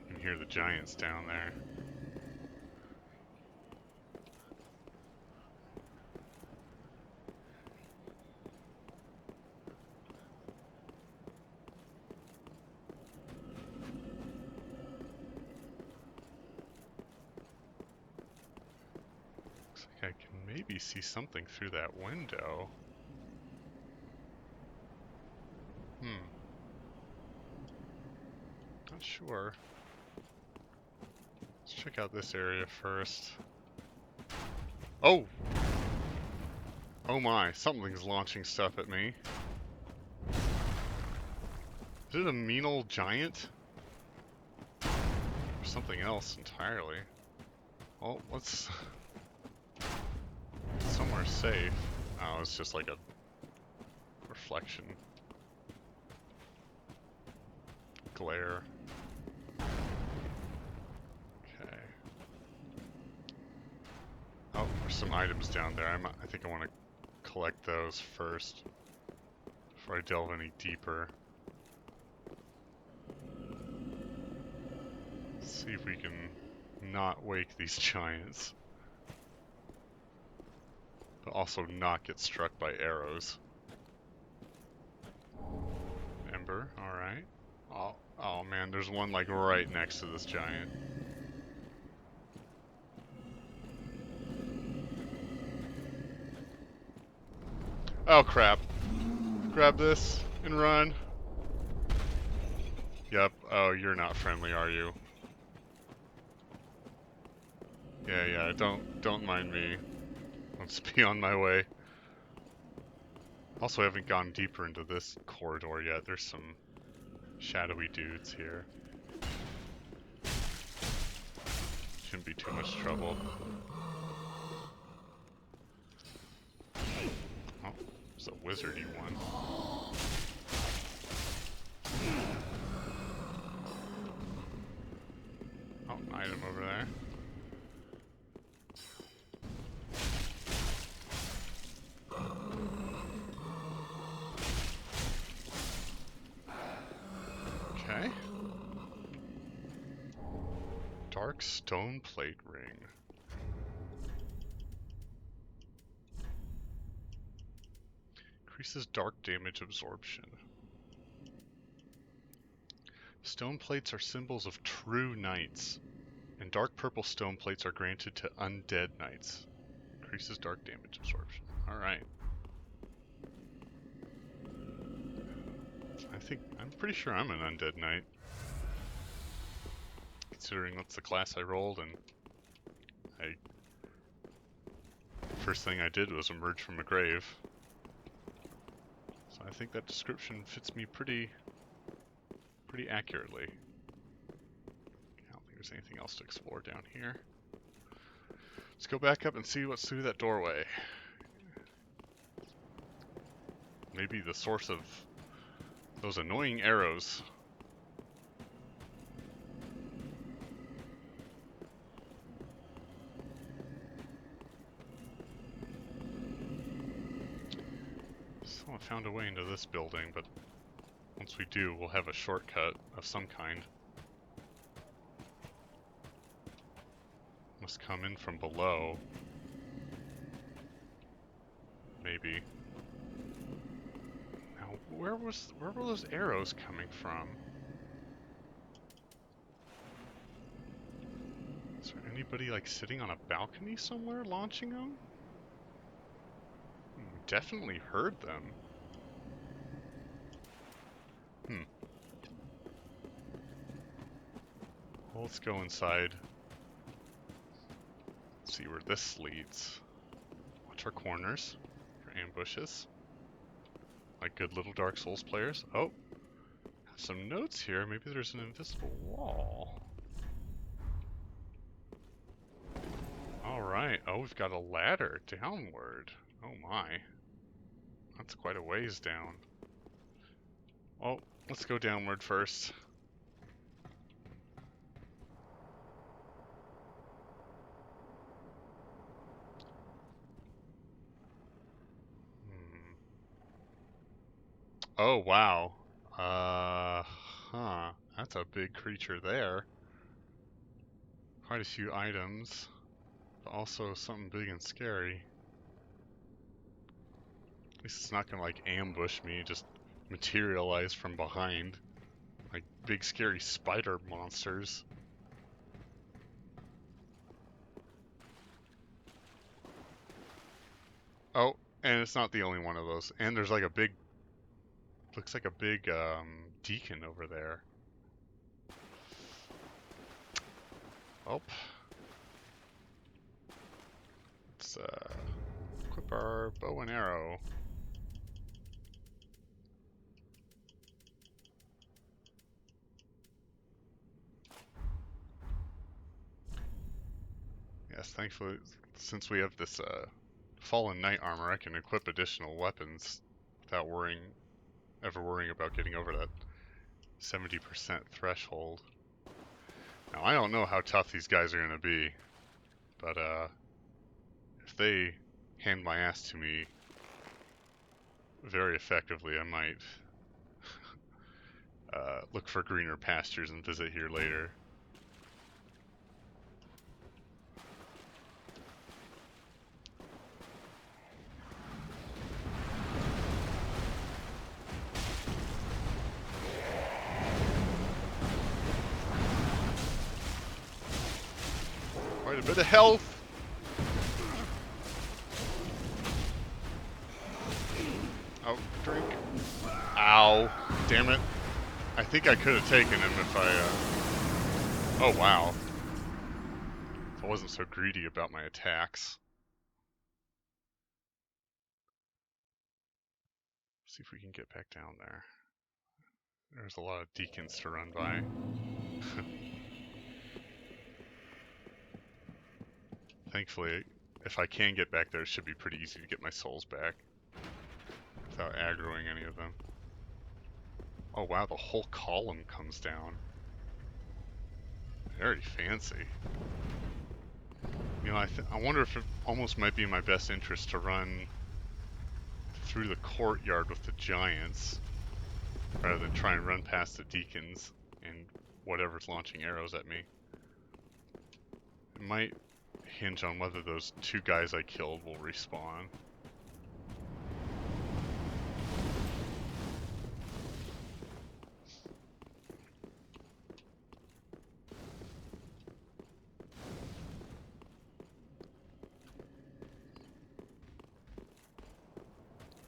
S1: You can hear the giants down there. Looks like I can maybe see something through that window. Not sure. Let's check out this area first. Oh! Oh my, something's launching stuff at me. Is it a mean old giant? Or something else entirely? Well, let's... somewhere safe. Oh, it's just like a reflection. Glare. Okay. Oh, there's some items down there. I think I want to collect those first before I delve any deeper. Let's see if we can not wake these giants. But also not get struck by arrows. Ember, alright. Oh man, there's one like right next to this giant. Oh crap. Grab this and run. Yep. Oh, you're not friendly, are you? Yeah, don't mind me. Let's be on my way. Also, I haven't gone deeper into this corridor yet. There's some shadowy dudes here. Shouldn't be too much trouble. Oh, it's a wizardy one. Oh, an item over there. Okay. Dark stone plate ring. Increases dark damage absorption. Stone plates are symbols of true knights, and dark purple stone plates are granted to undead knights. Increases dark damage absorption. Alright. I'm pretty sure I'm an undead knight. Considering that's the class I rolled, and first thing I did was emerge from a grave. So I think that description fits me pretty accurately. I don't think there's anything else to explore down here. Let's go back up and see what's through that doorway. Maybe the source of those annoying arrows. Still haven't found a way into this building, but once we do, we'll have a shortcut of some kind. Must come in from below. Maybe. Now, where were those arrows coming from? Is there anybody like sitting on a balcony somewhere launching them? Definitely heard them. Well, let's go inside. See where this leads. Watch our corners for ambushes. Like good little Dark Souls players. Oh, have some notes here. Maybe there's an invisible wall. Alright. Oh, we've got a ladder downward. Oh my. That's quite a ways down. Well, let's go downward first. Oh, wow. That's a big creature there. Quite a few items, but also something big and scary. At least it's not gonna like ambush me, just materialize from behind. Like big scary spider monsters. Oh, and it's not the only one of those. And there's like a big, looks like a big deacon over there. Oh. Let's equip our bow and arrow. Yes, thankfully, since we have this fallen knight armor, I can equip additional weapons without ever worrying about getting over that 70% threshold. Now, I don't know how tough these guys are going to be, but if they hand my ass to me very effectively, I might look for greener pastures and visit here later. Quite a bit of health! Oh, drink. Ow. Damn it. I think I could have taken him if I, Oh, wow. If I wasn't so greedy about my attacks. See if we can get back down there. There's a lot of deacons to run by. Thankfully, if I can get back there, it should be pretty easy to get my souls back without aggroing any of them. Oh wow, the whole column comes down. Very fancy. You know, I wonder if it almost might be in my best interest to run through the courtyard with the giants rather than try and run past the deacons and whatever's launching arrows at me. It might hinge on whether those two guys I killed will respawn.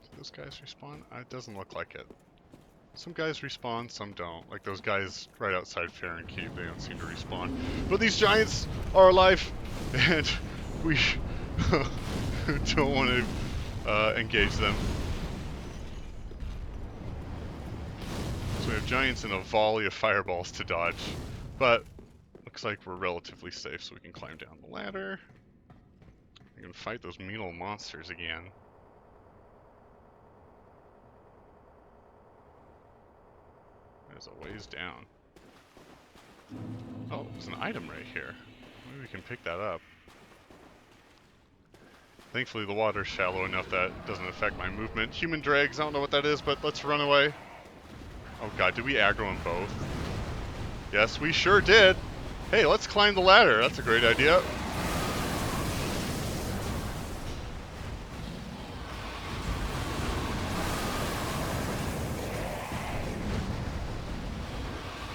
S1: Do those guys respawn? It doesn't look like it. Some guys respawn, some don't. Like those guys right outside Farron Keep, they don't seem to respawn. But these giants are alive, and we don't want to engage them. So we have giants and a volley of fireballs to dodge. But looks like we're relatively safe, so we can climb down the ladder. We can fight those mean old monsters again. There's a ways down. Oh, there's an item right here. Maybe we can pick that up. Thankfully the water's shallow enough that it doesn't affect my movement. Human dregs, I don't know what that is, but let's run away. Oh god, did we aggro them both? Yes, we sure did. Hey, let's climb the ladder. That's a great idea.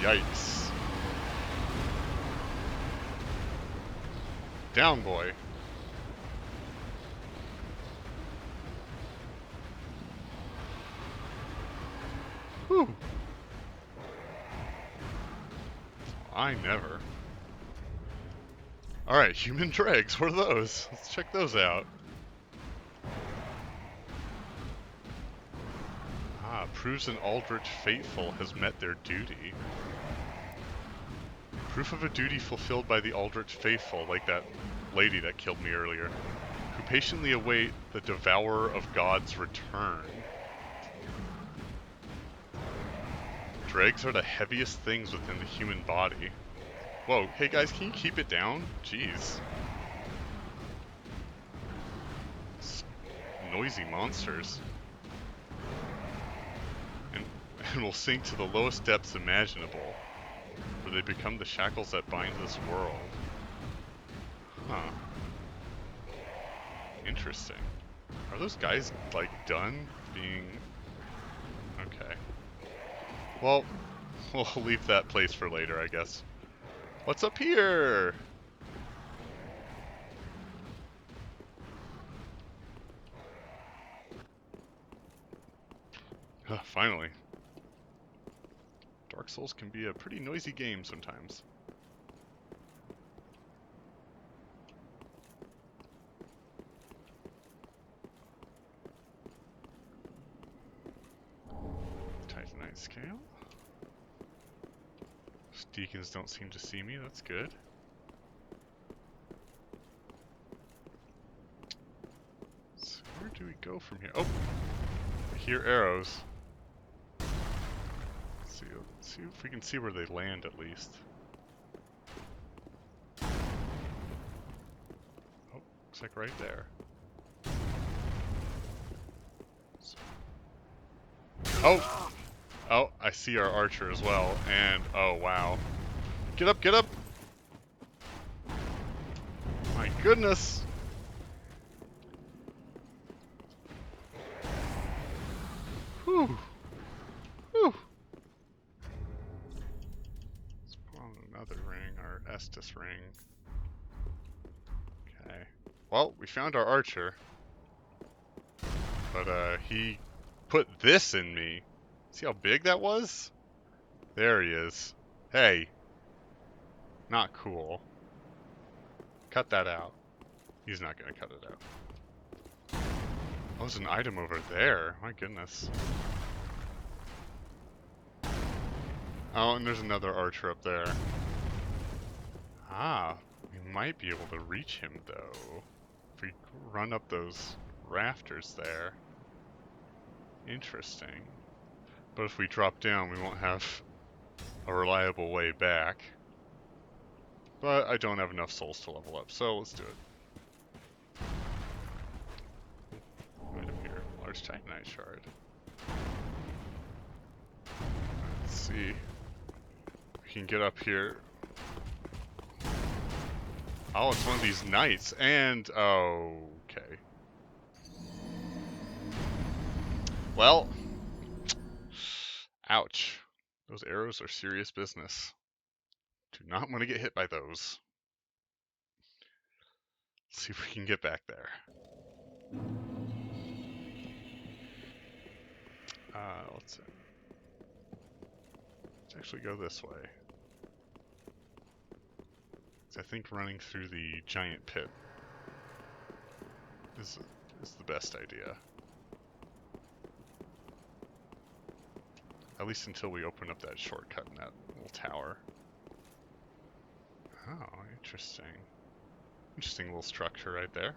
S1: Yikes. Down, boy. Whew. I never. Alright, human dregs, what are those? Let's check those out. Ah, proves an Aldrich faithful has met their duty. Proof of a duty fulfilled by the Aldrich faithful, like that lady that killed me earlier, who patiently await the devourer of God's return. Dregs are the heaviest things within the human body. Whoa, hey guys, can you keep it down? Jeez. Noisy monsters. And will sink to the lowest depths imaginable, where they become the shackles that bind this world. Huh. Interesting. Are those guys, like, done being... Okay. Well, we'll leave that place for later, I guess. What's up here? Finally. Dark Souls can be a pretty noisy game sometimes. Titanite scale. Deacons don't seem to see me, that's good. So where do we go from here? Oh! I hear arrows. Let's see if we can see where they land at least. Oh, looks like right there. Oh! Oh, I see our archer as well, and oh wow. Get up, get up! My goodness! Whew! Whew! Let's put on another ring, our Estus ring. Okay. Well, we found our archer. But, he put this in me. See how big that was? There he is. Hey. Not cool. Cut that out. He's not gonna cut it out. Oh, there's an item over there. My goodness. Oh, and there's another archer up there. Ah, we might be able to reach him, though. If we run up those rafters there. Interesting. But if we drop down, we won't have a reliable way back. But I don't have enough souls to level up, so let's do it. Item here, large titanite shard. Let's see. We can get up here. Oh, it's one of these knights, and okay. Well, ouch. Those arrows are serious business. Do not want to get hit by those. Let's see if we can get back there. Let's actually go this way. I think running through the giant pit is the best idea. At least until we open up that shortcut in that little tower. Interesting. Interesting little structure right there.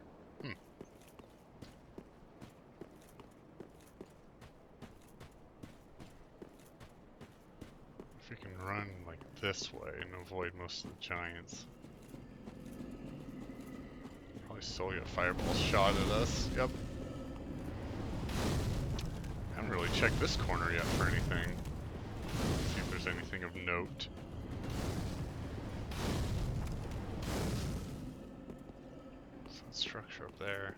S1: If we can run like this way and avoid most of the giants. Probably still get fireballs shot at us. Yep. Haven't really checked this corner yet for anything. See if there's anything of note. So that structure up there.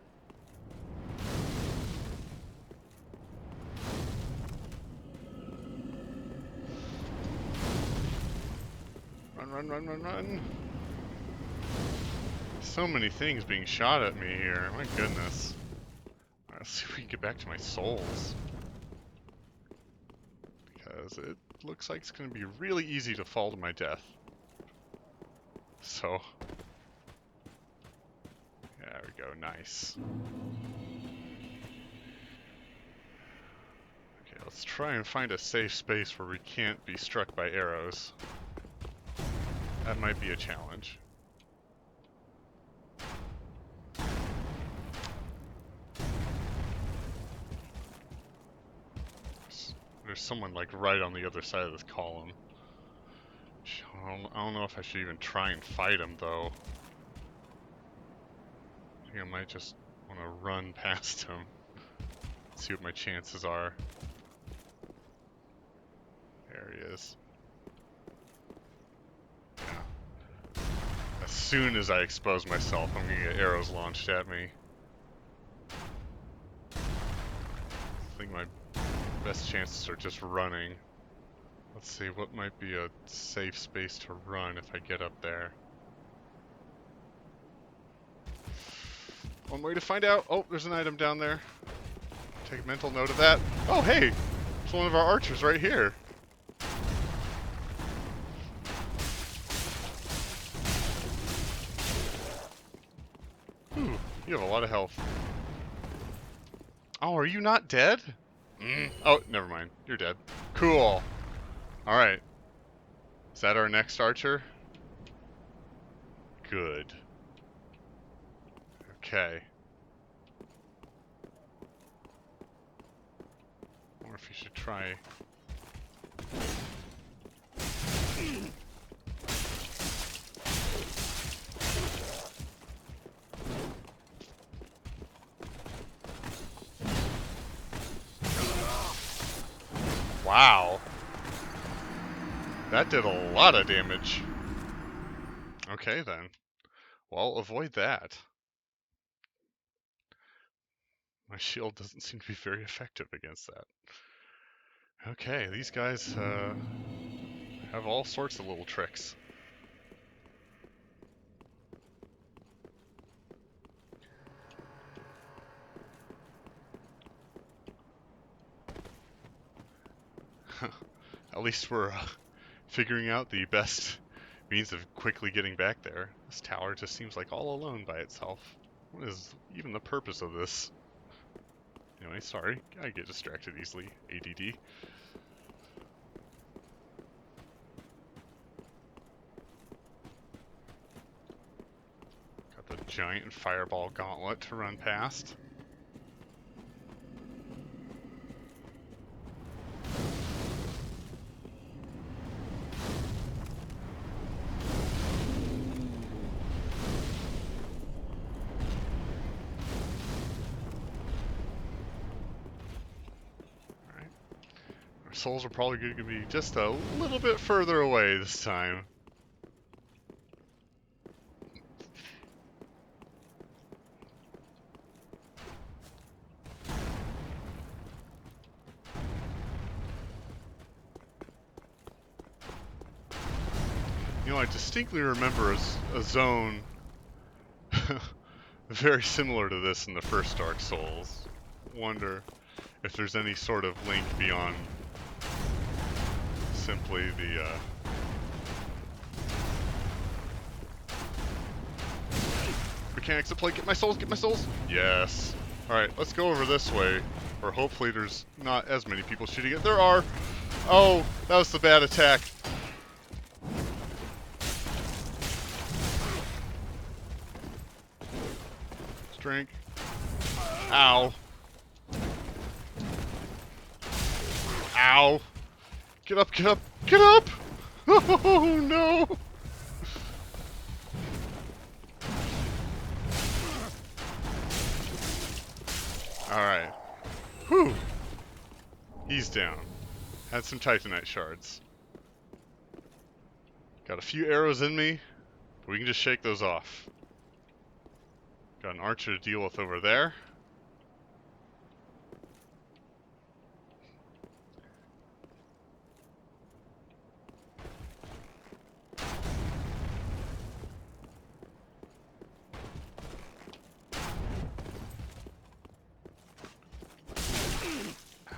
S1: Run, run, run, run, run! So many things being shot at me here. My goodness. Alright, let's see if we can get back to my souls. Because it looks like it's going to be really easy to fall to my death. So. There we go, nice. Okay, let's try and find a safe space where we can't be struck by arrows. That might be a challenge. There's someone like right on the other side of this column. I don't know if I should even try and fight him though. I think I might just want to run past him. See what my chances are. There he is. Yeah. As soon as I expose myself, I'm gonna get arrows launched at me. I think my best chances are just running. Let's see, what might be a safe space to run if I get up there? One way to find out. Oh, there's an item down there. Take a mental note of that. Oh, hey! It's one of our archers right here. Ooh, you have a lot of health. Oh, are you not dead? Oh, never mind. You're dead. Cool. Alright. Is that our next archer? Good. Okay. I wonder if you should try... Wow. That did a lot of damage. Okay then. Well, avoid that. My shield doesn't seem to be very effective against that. Okay, these guys have all sorts of little tricks. At least we're figuring out the best means of quickly getting back there. This tower just seems like all alone by itself. What is even the purpose of this? Anyway, sorry, I get distracted easily. ADD. Got the giant fireball gauntlet to run past. Souls are probably going to be just a little bit further away this time. You know, I distinctly remember a zone very similar to this in the first Dark Souls. Wonder if there's any sort of link beyond simply the mechanics at play. Get my souls, get my souls! Yes. Alright, let's go over this way, where hopefully there's not as many people shooting it. There are! Oh, that was the bad attack. Drink. Ow. Ow. Get up, get up, get up! Oh no! Alright. Whew. He's down. Had some Titanite shards. Got a few arrows in me, but we can just shake those off. Got an archer to deal with over there.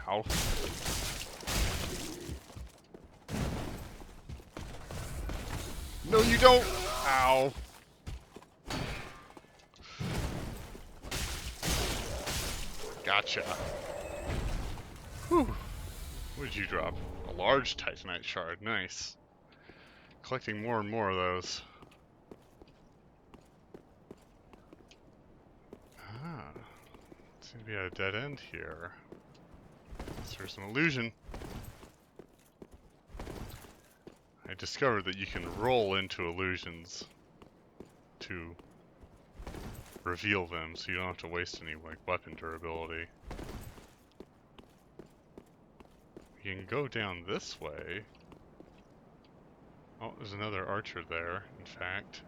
S1: Ow. No, you don't! Ow. Gotcha. Whew. What did you drop? A large Titanite shard. Nice. Collecting more and more of those. Ah. Seems to be at a dead end here. So there's an illusion. I discovered that you can roll into illusions to reveal them, so you don't have to waste any like weapon durability. You can go down this way. Oh, there's another archer there, in fact.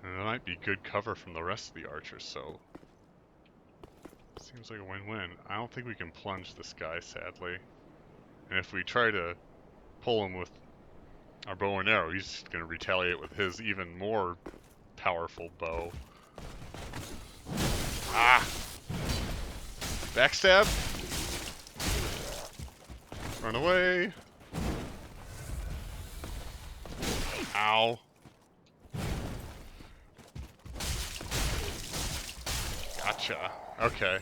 S1: And there might be good cover from the rest of the archers, so seems like a win-win. I don't think we can plunge this guy, sadly. And if we try to pull him with our bow and arrow, he's going to retaliate with his even more powerful bow. Ah! Backstab! Run away! Ow! Gotcha. Okay.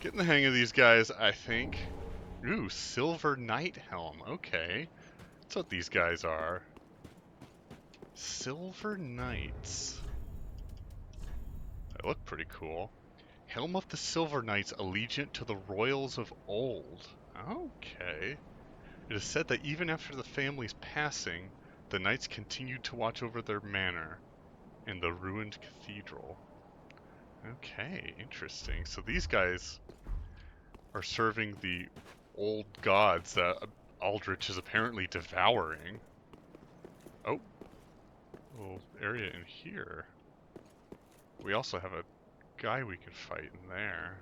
S1: Getting the hang of these guys, I think. Ooh, Silver Knight Helm. Okay. That's what these guys are. Silver Knights. They look pretty cool. Helm of the Silver Knights, allegiant to the royals of old. Okay. It is said that even after the family's passing, the knights continued to watch over their manor and the ruined cathedral. Okay, interesting. So these guys are serving the old gods that Aldrich is apparently devouring. Oh, little area in here. We also have a guy we could fight in there.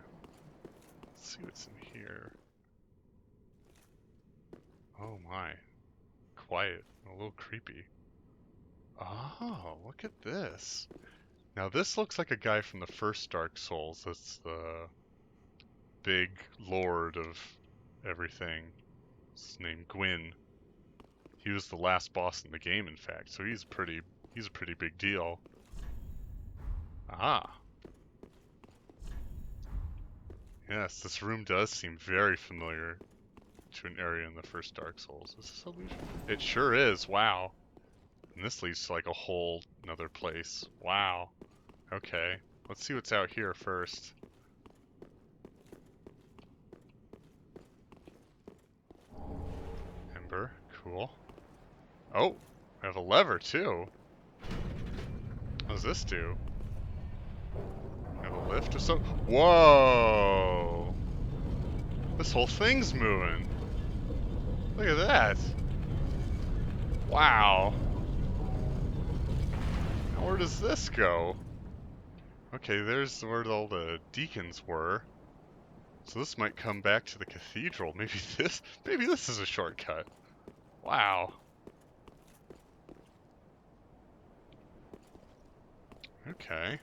S1: Let's see what's in here. Oh my. Quiet. A little creepy. Oh, look at this. Now this looks like a guy from the first Dark Souls. That's the big lord of everything. His name Gwyn. He was the last boss in the game, in fact, so he's a pretty big deal. Ah. Yes, this room does seem very familiar to an area in the first Dark Souls. Is this illusion? It sure is, wow. And this leads to like a whole another place. Wow. Okay. Let's see what's out here first. Ember, cool. Oh, I have a lever too. What does this do? I have a lift or something? Whoa! This whole thing's moving. Look at that. Wow. Now where does this go? Okay, there's where all the deacons were. So this might come back to the cathedral. Maybe this is a shortcut. Wow. Okay.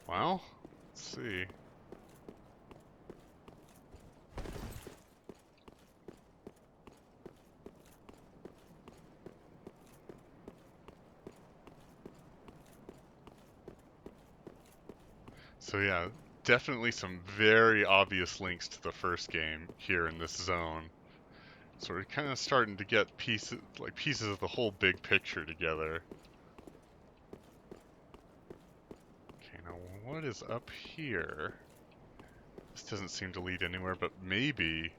S1: Well, let's see. So yeah, definitely some very obvious links to the first game here in this zone. So we're kind of starting to get pieces of the whole big picture together. Okay, now what is up here? This doesn't seem to lead anywhere, but maybe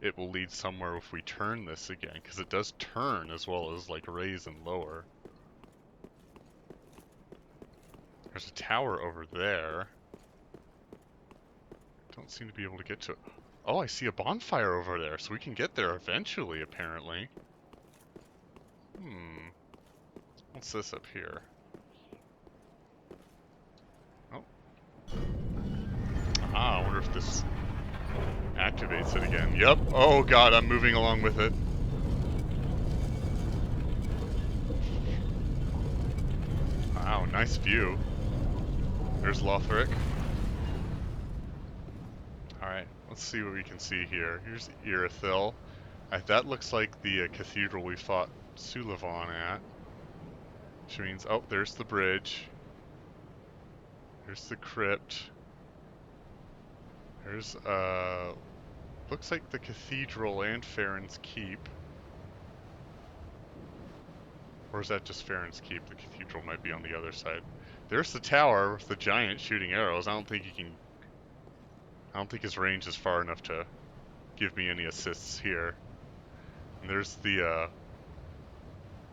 S1: it will lead somewhere if we turn this again, because it does turn as well as like raise and lower. There's a tower over there. Don't seem to be able to get to it. Oh, I see a bonfire over there, so we can get there eventually, apparently. What's this up here? Oh. Ah, I wonder if this activates it again. Yep. Oh god, I'm moving along with it. Wow, nice view. There's Lothric. Alright, let's see what we can see here. Here's Irithyll. That looks like the cathedral we fought Sulavon at. Which means, oh, there's the bridge. There's the crypt. There's, looks like the cathedral and Farron's Keep. Or is that just Farron's Keep? The cathedral might be on the other side. There's the tower with the giant shooting arrows. I don't think his range is far enough to give me any assists here. And there's the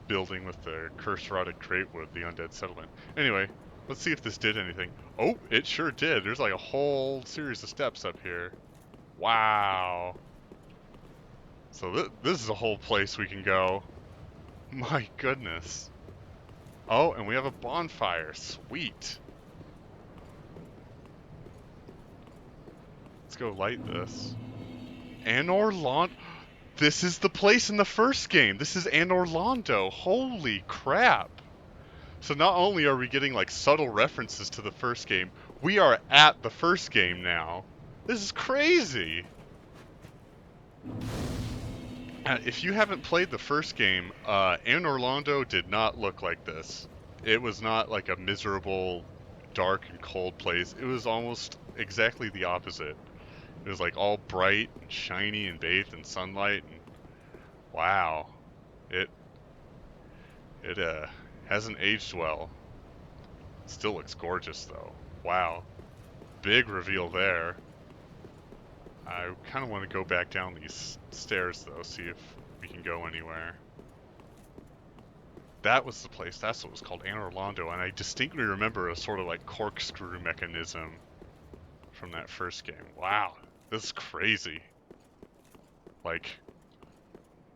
S1: building with the cursed rotted cratewood, the undead settlement. Anyway, let's see if this did anything. Oh, it sure did. There's like a whole series of steps up here. Wow. So this is a whole place we can go. My goodness. Oh, and we have a bonfire. Sweet. Let's go light this. Anor Londo. This is the place in the first game. This is Anor Londo. Holy crap. So not only are we getting like subtle references to the first game, we are at the first game now. This is crazy. If you haven't played the first game, Anor Londo did not look like this. It was not like a miserable, dark and cold place. It was almost exactly the opposite. It was like all bright and shiny and bathed in sunlight. And wow, it hasn't aged well. Still looks gorgeous though. Wow, big reveal there. I kind of want to go back down these stairs though, see if we can go anywhere. That was the place. That's what it was called, Anor Londo, and I distinctly remember a sort of like corkscrew mechanism from that first game. Wow, this is crazy. Like,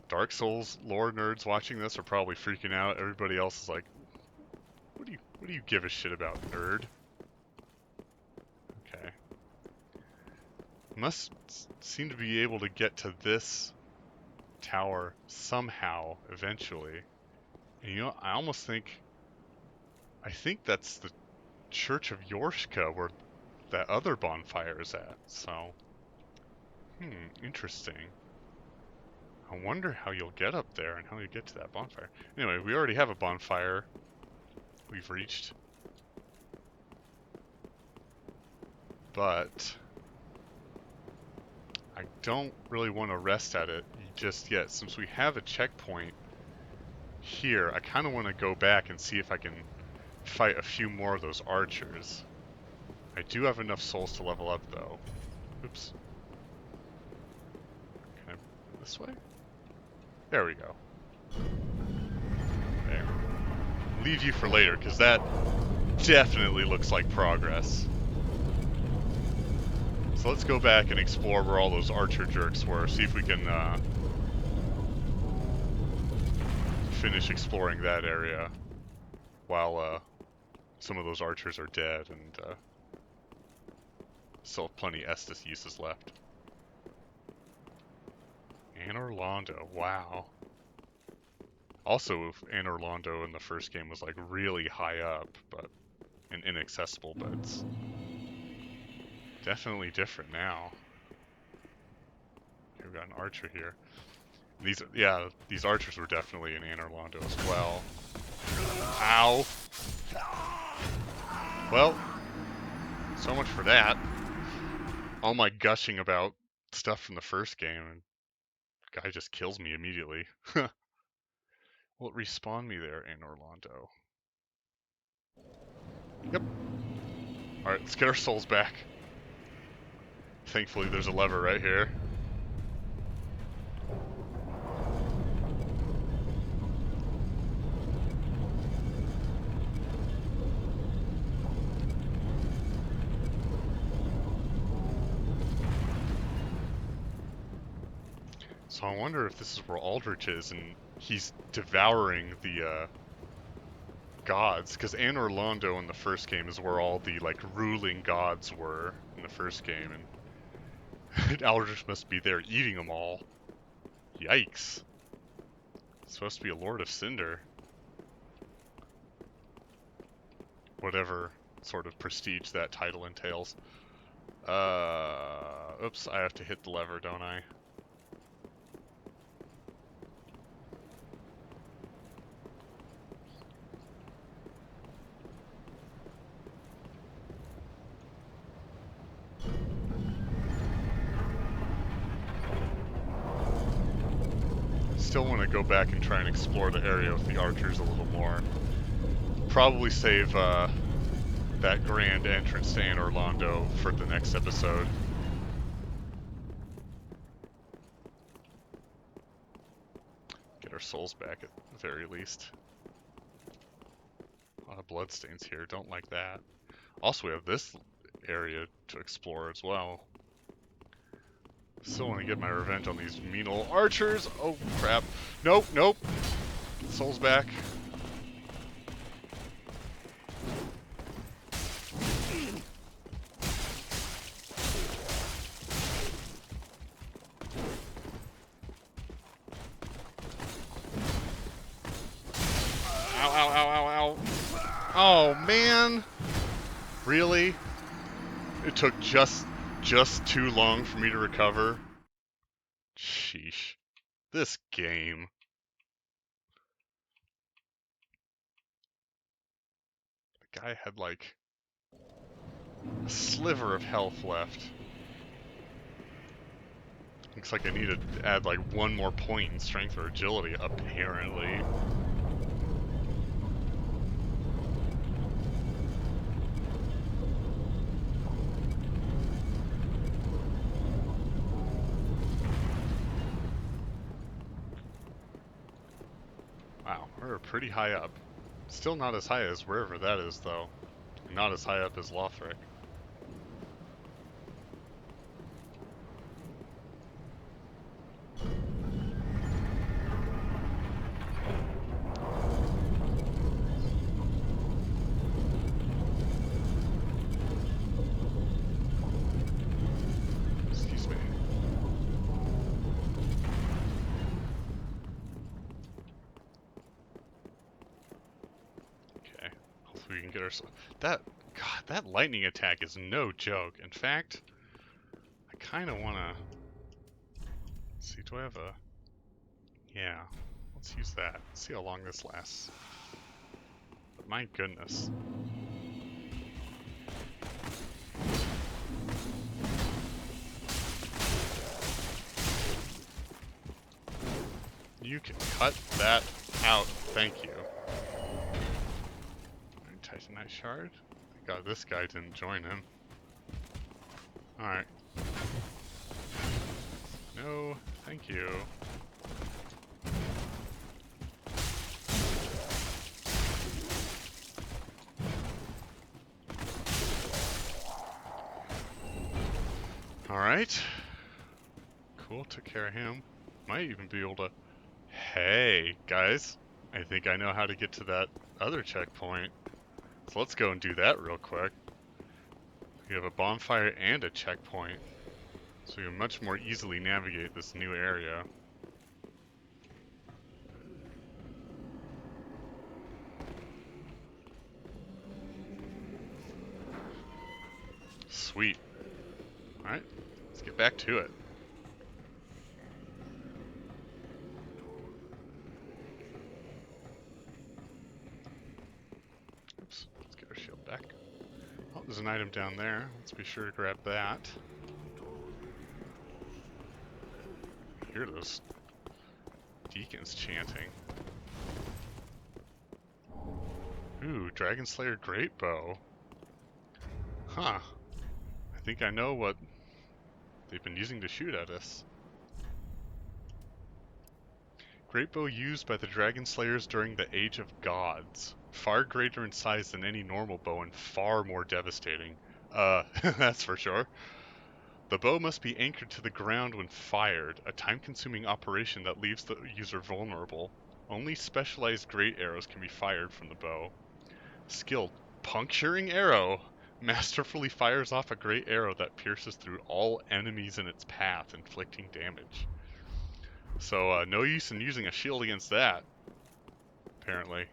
S1: Dark Souls lore nerds watching this are probably freaking out. Everybody else is like, what do you give a shit about, nerd? Okay. Must seem to be able to get to this tower somehow eventually. And you know, I think that's the Church of Yorshka where that other bonfire is at. So, interesting. I wonder how you'll get up there and how you get to that bonfire. Anyway, we already have a bonfire we've reached. But I don't really want to rest at it just yet. Since we have a checkpoint here, I kind of want to go back and see if I can fight a few more of those archers. I do have enough souls to level up though. Oops. Can I go this way? There we go. There. Leave you for later, because that definitely looks like progress. So let's go back and explore where all those archer jerks were, see if we can finish exploring that area while some of those archers are dead and still have plenty Estus uses left. Anor Londo, wow. Also, Anor Londo in the first game was like really high up, and inaccessible, but it's definitely different now. We've got an archer here. These archers were definitely in Anor Londo as well. Ow! Well, so much for that. All my gushing about stuff from the first game, and the guy just kills me immediately. Will it respawn me there, Anor Londo? Yep. Alright, let's get our souls back. Thankfully there's a lever right here. So I wonder if this is where Aldrich is and he's devouring the gods, because Anor Londo in the first game is where all the like ruling gods were in the first game, and Aldrich must be there eating them all. Yikes. It's supposed to be a Lord of Cinder. Whatever sort of prestige that title entails. Oops, I have to hit the lever, don't I? Still want to go back and try and explore the area with the archers a little more. Probably save that grand entrance to Anor Londo for the next episode. Get our souls back at the very least. A lot of bloodstains here, don't like that. Also, we have this area to explore as well. Still want to get my revenge on these mean old archers. Oh, crap. Nope, nope. Souls back. Ow, ow, ow, ow, ow. Oh, man. Really? It took just too long for me to recover. Sheesh. This game. The guy had like a sliver of health left. Looks like I need to add like one more point in strength or agility, apparently. Wow, we're pretty high up. Still not as high as wherever that is, though. Not as high up as Lothric. Excuse me. Okay. Hopefully we can get ourselves... God, that lightning attack is no joke. In fact, I kind of want to... Let's see, do I have a... Yeah, let's use that. See how long this lasts. But my goodness. You can cut that out. Thank you. Titanite shard? Thank God this guy didn't join him. Alright. No, thank you. Alright. Cool, took care of him. Might even be able to... Hey, guys. I think I know how to get to that other checkpoint. So let's go and do that real quick. We have a bonfire and a checkpoint. So we can much more easily navigate this new area. Sweet. Alright, let's get back to it. Oops, let's get our shield back. Oh, there's an item down there. Let's be sure to grab that. Hear those deacons chanting. Ooh, Dragon Slayer Great Bow. Huh. I think I know what they've been using to shoot at us. Great bow used by the Dragon Slayers during the Age of Gods. Far greater in size than any normal bow and far more devastating. That's for sure. The bow must be anchored to the ground when fired, a time-consuming operation that leaves the user vulnerable. Only specialized great arrows can be fired from the bow. Skill, puncturing arrow. Masterfully fires off a great arrow that pierces through all enemies in its path, inflicting damage. So, no use in using a shield against that, apparently.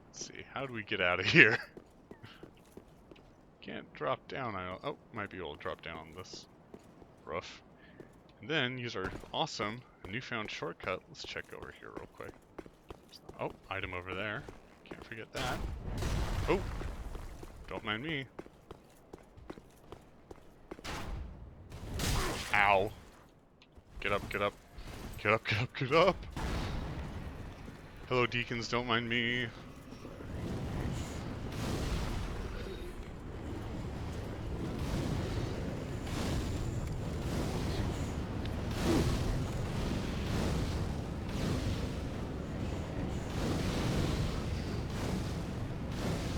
S1: Let's see, how do we get out of here? Can't drop down, oh, might be able to drop down this roof. And then use our awesome newfound shortcut. Let's check over here real quick. Oh, item over there. Can't forget that. Oh, don't mind me. Ow. Get up, get up. Get up, get up, get up. Hello, deacons, don't mind me.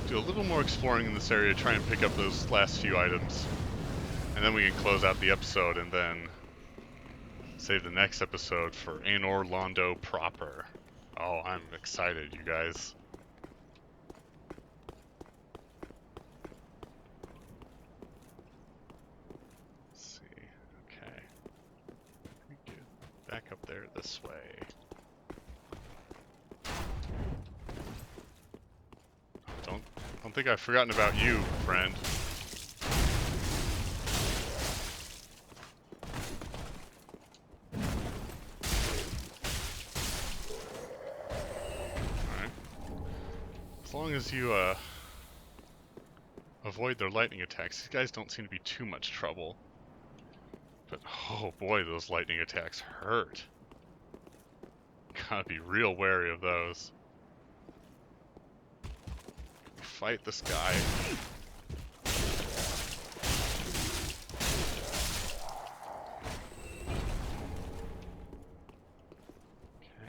S1: Do a little more exploring in this area, try and pick up those last few items. And then we can close out the episode and then save the next episode for Anor Londo proper. Oh, I'm excited, you guys. Let's see. Okay. We get back up there this way. Don't think I've forgotten about you, friend. Alright. As long as you, avoid their lightning attacks, these guys don't seem to be too much trouble. But, oh boy, those lightning attacks hurt. Gotta be real wary of those. Fight this guy.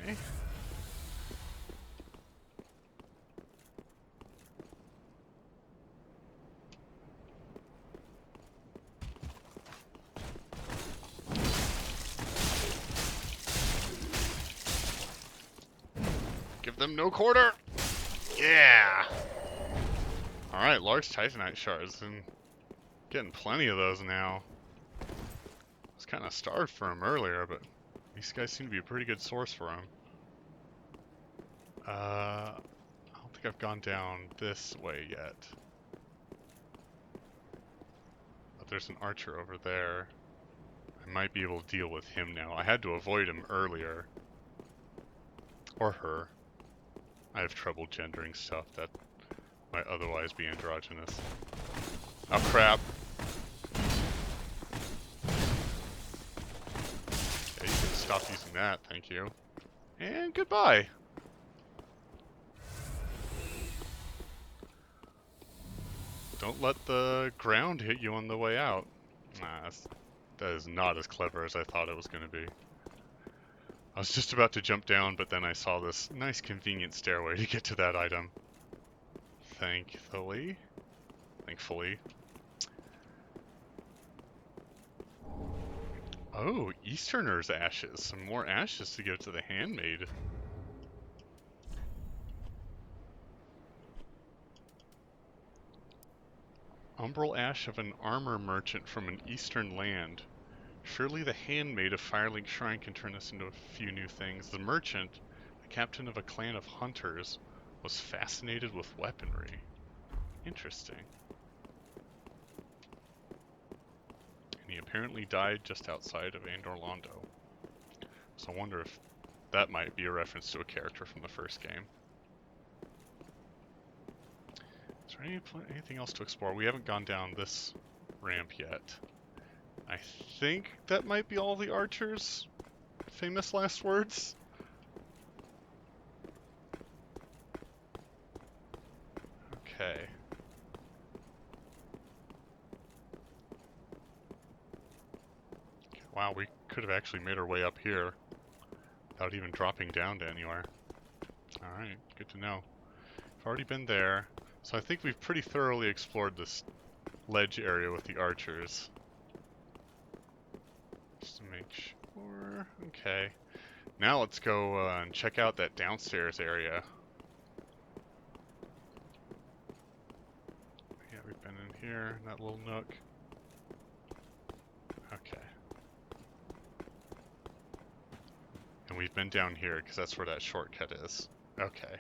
S1: Okay. Give them no quarter! Yeah! Alright, large Titanite shards, and getting plenty of those now. I was kind of starved for them earlier, but these guys seem to be a pretty good source for them. I don't think I've gone down this way yet. But there's an archer over there. I might be able to deal with him now. I had to avoid him earlier. Or her. I have trouble gendering stuff that might otherwise be androgynous. Oh crap! Yeah, you can stop using that, thank you. And goodbye! Don't let the ground hit you on the way out. Nah, that is not as clever as I thought it was going to be. I was just about to jump down, but then I saw this nice convenient stairway to get to that item. Thankfully. Oh, Easterner's ashes. Some more ashes to give to the handmaid. Umbral ash of an armor merchant from an eastern land. Surely the handmaid of Firelink Shrine can turn us into a few new things. The merchant, the captain of a clan of hunters, was fascinated with weaponry. Interesting. And he apparently died just outside of Anor Londo. So I wonder if that might be a reference to a character from the first game. Is there anything else to explore? We haven't gone down this ramp yet. I think that might be all the archers' famous last words. Okay. Wow, we could have actually made our way up here without even dropping down to anywhere. Alright, good to know. I've already been there, so I think we've pretty thoroughly explored this ledge area with the archers. Just to make sure. Okay. Now let's go and check out that downstairs area. Yeah, we've been in here, in that little nook. Okay. And we've been down here, because that's where that shortcut is. Okay.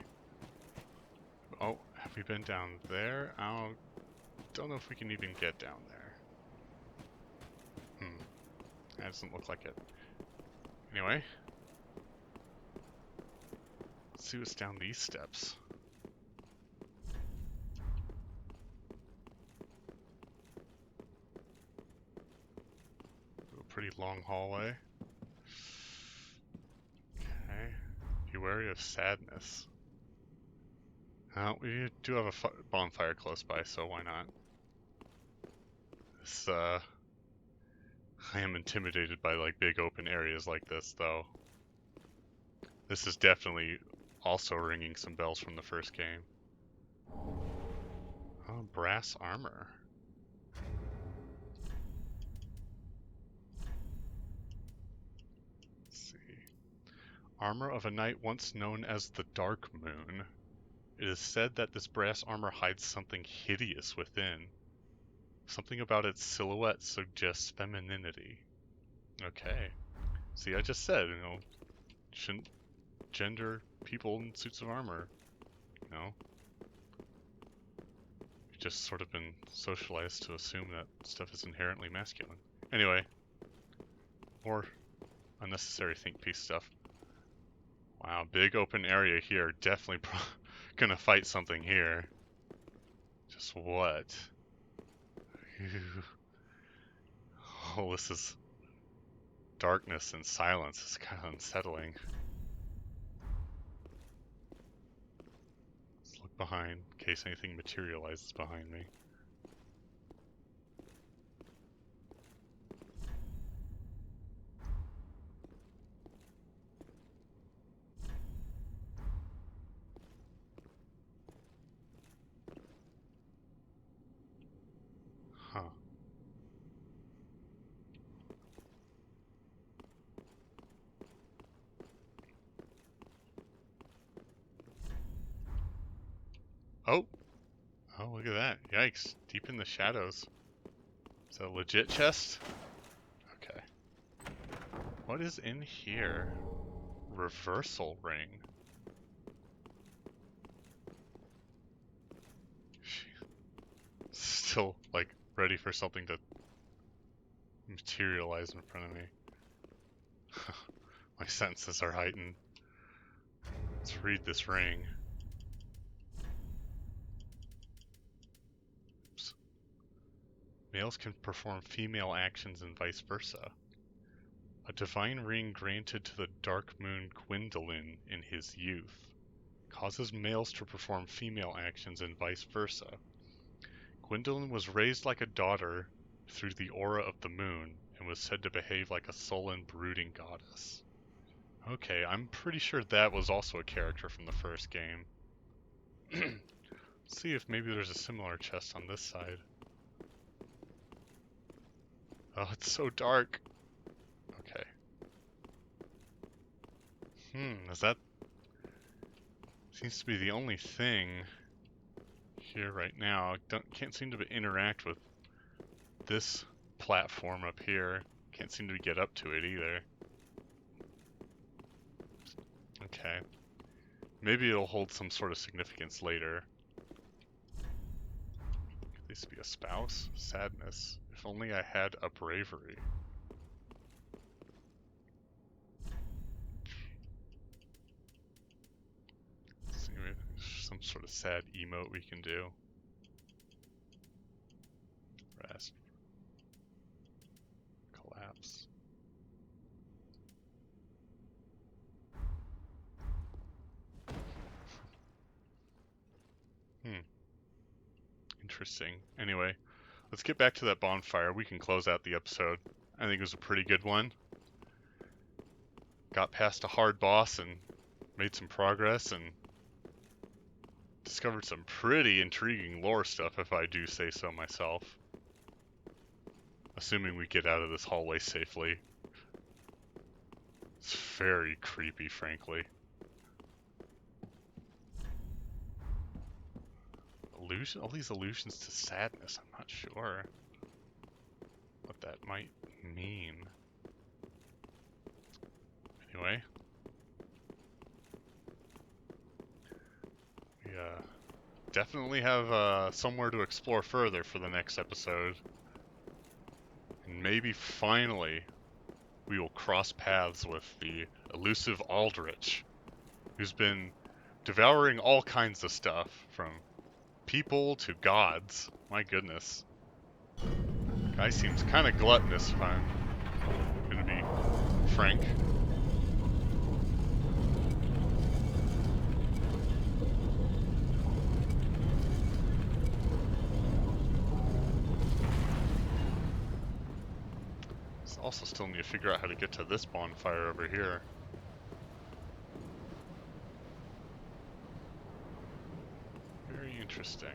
S1: Oh, have we been down there? I don't know if we can even get down there. That doesn't look like it. Anyway. Let's see what's down these steps. A pretty long hallway. Okay. Be wary of sadness. We do have a bonfire close by, so why not? This, I am intimidated by, like, big open areas like this, though. This is definitely also ringing some bells from the first game. Oh, brass armor. Let's see. Armor of a knight once known as the Dark Moon. It is said that this brass armor hides something hideous within. Something about its silhouette suggests femininity. Okay. See, I just said, shouldn't gender people in suits of armor, We've just sort of been socialized to assume that stuff is inherently masculine. Anyway, more unnecessary think piece stuff. Wow, big open area here. Definitely gonna fight something here. Just what? Oh, this is darkness and silence. It's kind of unsettling. Let's look behind in case anything materializes behind me. Huh. Oh! Oh, look at that. Yikes. Deep in the shadows. Is that a legit chest? Okay. What is in here? Reversal ring. Still, like, ready for something to materialize in front of me. My senses are heightened. Let's read this ring. Oops. Males can perform female actions and vice versa. A divine ring granted to the Dark Moon Gwyndolin in his youth causes males to perform female actions and vice versa. Gwyndolin was raised like a daughter through the aura of the moon and was said to behave like a sullen, brooding goddess. Okay, I'm pretty sure that was also a character from the first game. Let's see if maybe there's a similar chest on this side. Oh, it's so dark. Okay. Is that... Seems to be the only thing here right now. Can't seem to interact with this platform up here. Can't seem to get up to it either. Okay. Maybe it'll hold some sort of significance later. Could this be a spouse? Sadness. If only I had a bravery. Let's see, maybe there's some sort of sad emote we can do. Rest. Collapse. Interesting. Anyway, let's get back to that bonfire. We can close out the episode I think it was a pretty good one. Got past a hard boss and made some progress and discovered some pretty intriguing lore stuff, if I do say so myself. Assuming we get out of this hallway safely. It's very creepy, frankly. All these allusions to sadness, I'm not sure what that might mean. Anyway. We definitely have somewhere to explore further for the next episode. And maybe finally we will cross paths with the elusive Aldrich, who's been devouring all kinds of stuff, from people to gods. My goodness. Guy seems kind of gluttonous, if I'm gonna be frank. Also still need to figure out how to get to this bonfire over here. Very interesting.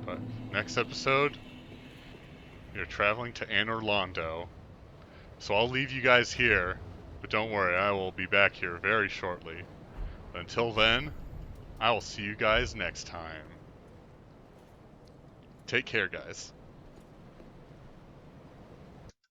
S1: But next episode, we are traveling to Anor Londo. So I'll leave you guys here, but don't worry, I will be back here very shortly. But until then, I will see you guys next time. Take care, guys.